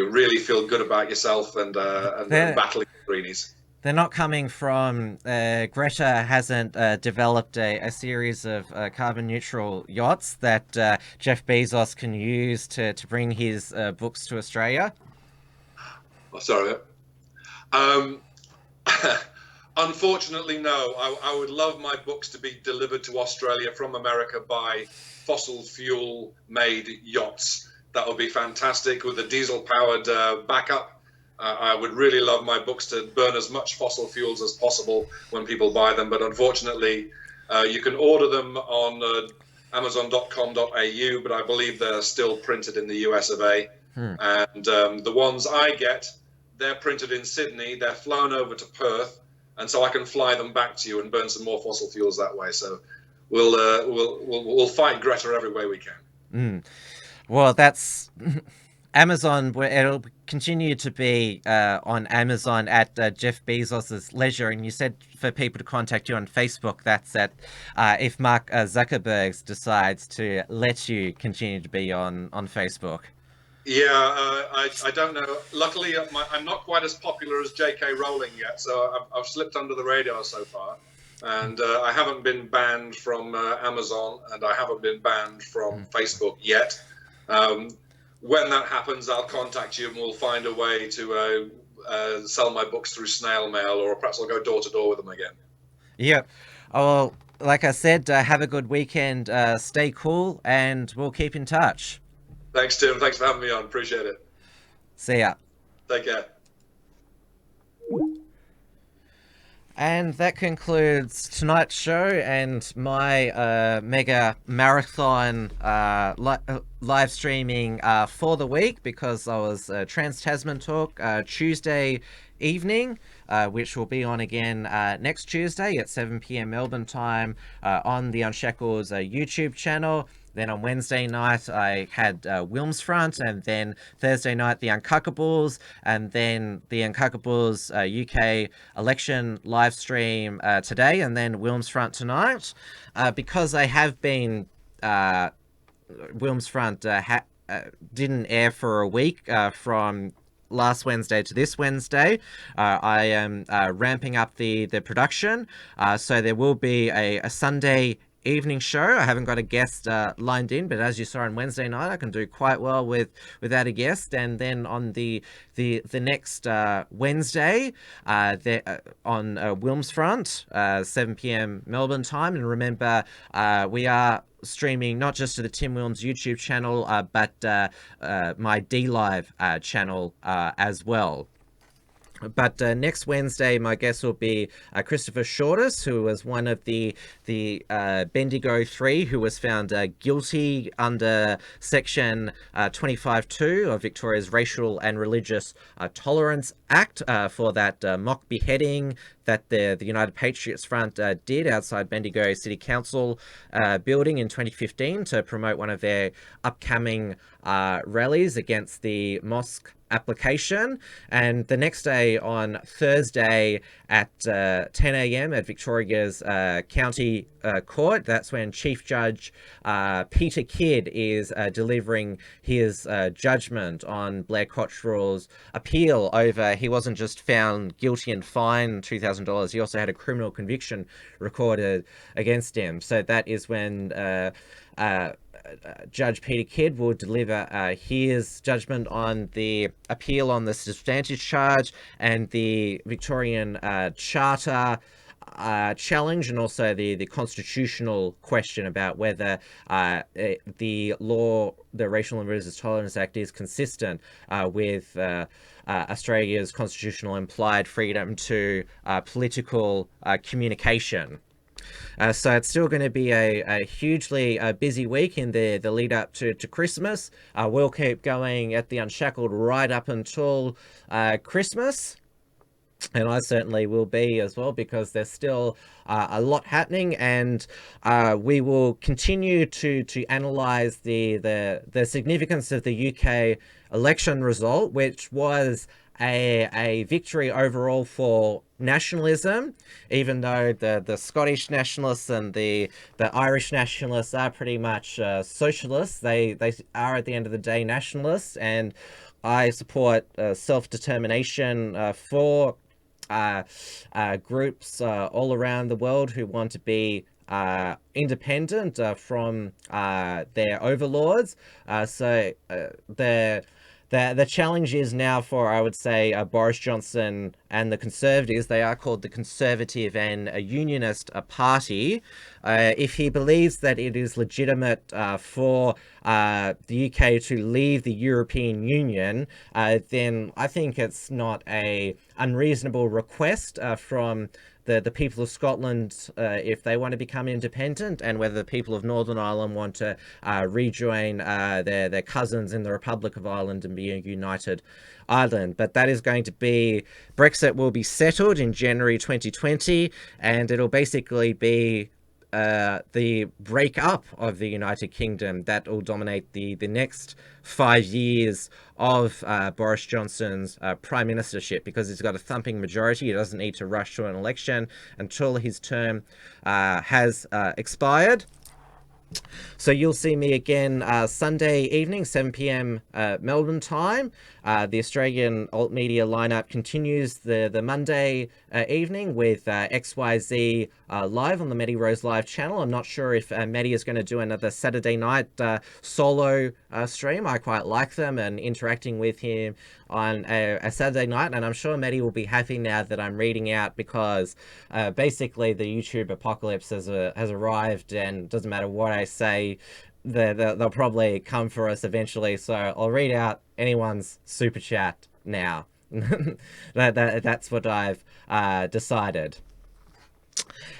[SPEAKER 3] really feel good about yourself and battling the greenies.
[SPEAKER 2] They're not coming from Greta hasn't developed a series of carbon neutral yachts that Jeff Bezos can use to bring his books to Australia?
[SPEAKER 3] Oh, sorry. Unfortunately, no. I would love my books to be delivered to Australia from America by fossil fuel made yachts. That would be fantastic, with a diesel powered backup. I would really love my books to burn as much fossil fuels as possible when people buy them, but unfortunately, you can order them on Amazon.com.au, but I believe they're still printed in the US of A. And the ones I get, they're printed in Sydney, they're flown over to Perth, and so I can fly them back to you and burn some more fossil fuels that way. So we'll fight Greta every way we can.
[SPEAKER 2] Well, that's Amazon, it'll continue to be on Amazon at Jeff Bezos's leisure. And you said for people to contact you on Facebook. That's at if Mark Zuckerberg decides to let you continue to be on Facebook.
[SPEAKER 3] Yeah, I don't know. Luckily, I'm not quite as popular as J.K. Rowling yet, so I've slipped under the radar so far. And I haven't been banned from Amazon, and I haven't been banned from Facebook yet. When that happens, I'll contact you, and we'll find a way to sell my books through snail mail, or perhaps I'll go door to door with them again.
[SPEAKER 2] Yep. Well, like I said, have a good weekend. Stay cool, and we'll keep in touch.
[SPEAKER 3] Thanks, Tim. Thanks for having me on. Appreciate it.
[SPEAKER 2] See ya.
[SPEAKER 3] Take care.
[SPEAKER 2] And that concludes tonight's show and my mega marathon live streaming for the week, because I was Trans-Tasman Talk Tuesday evening, which will be on again next Tuesday at 7 p.m. Melbourne time on the Unshackled's YouTube channel. Then on Wednesday night, I had WilmsFront, and then Thursday night, the Uncuckables, and then the Uncuckables UK election live stream today, and then WilmsFront tonight. Because I have been, WilmsFront didn't air for a week from last Wednesday to this Wednesday. I am ramping up the production, so there will be a Sunday evening show. I haven't got a guest lined in, but as you saw on Wednesday night, I can do quite well without a guest. And then on the next Wednesday, on WilmsFront, 7 p.m. Melbourne time. And remember, we are streaming not just to the Tim Wilms YouTube channel, but my D-Live channel as well. But next Wednesday, my guest will be Christopher Shortis, who was one of the Bendigo 3 who was found guilty under Section 25(2) of Victoria's Racial and Religious Tolerance Act for that mock beheading that the United Patriots Front did outside Bendigo City Council building in 2015 to promote one of their upcoming rallies against the mosque application. And the next day, on Thursday at 10 a.m. at Victoria's County Court, that's when Chief Judge Peter Kidd is delivering his judgment on Blair Cottrell's appeal over, he wasn't just found guilty and fined $2,000, he also had a criminal conviction recorded against him. So that is when Judge Peter Kidd will deliver his judgment on the appeal on the substantive charge and the Victorian Charter challenge, and also the constitutional question about whether the Racial and Religious Tolerance Act is consistent with Australia's constitutional implied freedom to political communication. So it's still going to be a hugely busy week in the lead up to Christmas. We'll keep going at the Unshackled right up until Christmas. And I certainly will be as well, because there's still a lot happening, and we will continue to analyse the significance of the UK election result, which was a victory overall for nationalism, even though the Scottish nationalists and the Irish nationalists are pretty much socialists. They are at the end of the day nationalists, and I support self-determination for groups all around the world who want to be independent from their overlords. So the challenge is now for, I would say, Boris Johnson and the Conservatives. They are called the Conservative and Unionist Party. If he believes that it is legitimate for the UK to leave the European Union, then I think it's not a unreasonable request from the people of Scotland if they want to become independent, and whether the people of Northern Ireland want to rejoin their cousins in the Republic of Ireland and be a united Ireland. But that is going to be, Brexit will be settled in January 2020, and it'll basically be the breakup of the United Kingdom that will dominate the next 5 years of Boris Johnson's prime ministership, because he's got a thumping majority. He doesn't need to rush to an election until his term has expired. So you'll see me again Sunday evening, 7 p.m. Melbourne time. The Australian alt media lineup continues the Monday evening with XYZ live on the Maddie Rose Live channel. I'm not sure if Maddie is going to do another Saturday night solo stream. I quite like them and interacting with him on a Saturday night, and I'm sure Maddie will be happy now that I'm reading out, because basically the YouTube apocalypse has arrived, and doesn't matter what I say, they'll probably come for us eventually. So I'll read out anyone's super chat now. That's what I've decided.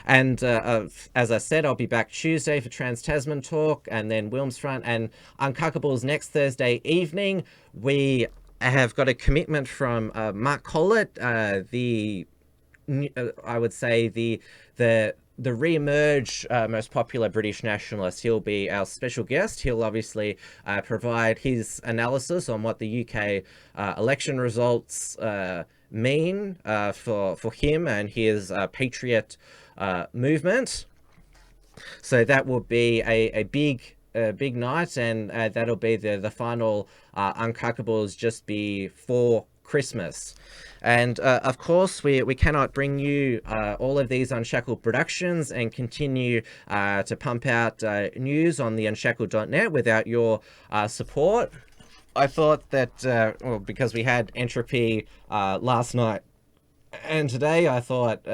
[SPEAKER 2] And as I said, I'll be back Tuesday for Trans-Tasman Talk, and then WilmsFront and Uncuckables next Thursday evening. We have got a commitment from Mark Collett, I would say the re-emerge most popular British nationalist. He'll be our special guest. He'll obviously provide his analysis on what the UK election results mean for him and his patriot movement. So that will be a big night, and that'll be the final Uncuckables just before Christmas. And of course, we cannot bring you all of these Unshackled productions and continue to pump out news on the unshackled.net without your support. I thought that, well, because we had Entropy last night and today, I thought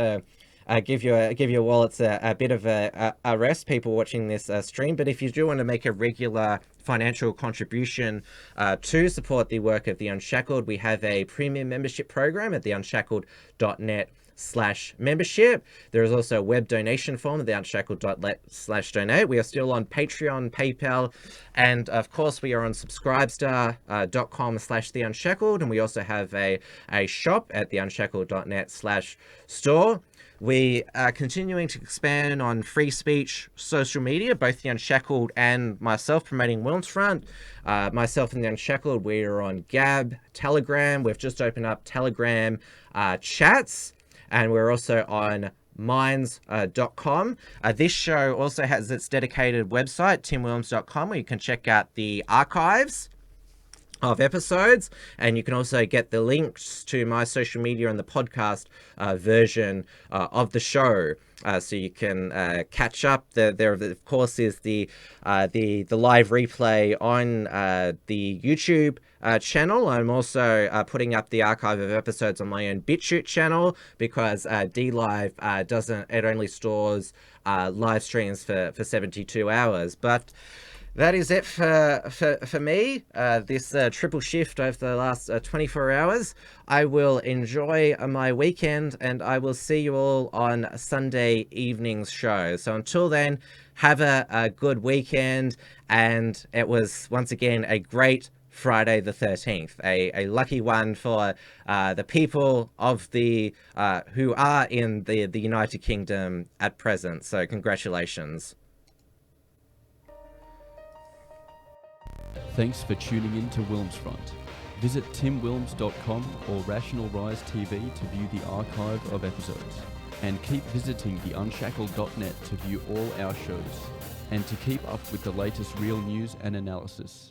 [SPEAKER 2] give your wallets a bit of a rest, people watching this stream. But if you do want to make a regular financial contribution to support the work of The Unshackled, we have a premium membership program at theunshackled.net/membership. There is also a web donation form at theunshackled.net/donate. We are still on Patreon, PayPal, and of course we are on subscribestar.com/theunshackled, and we also have a shop at theunshackled.net/store. We are continuing to expand on free speech social media, both The Unshackled and myself promoting WilmsFront. Myself and The Unshackled, we are on Gab, Telegram. We've just opened up Telegram chats, and we're also on minds.com. This show also has its dedicated website, timwilms.com, where you can check out the archives of episodes, and you can also get the links to my social media and the podcast version of the show, so you can catch up. There of course is the live replay on the YouTube channel. I'm also putting up the archive of episodes on my own BitChute channel, because DLive it only stores live streams for 72 hours. But that is it for me, this triple shift over the last 24 hours. I will enjoy my weekend, and I will see you all on Sunday evening's show. So until then, have a good weekend, and it was once again a great Friday the 13th, a lucky one for the people of the who are in the United Kingdom at present. So congratulations.
[SPEAKER 1] Thanks for tuning in to WilmsFront. Visit timwilms.com or Rational Rise TV to view the archive of episodes. And keep visiting theunshackled.net to view all our shows, and to keep up with the latest real news and analysis.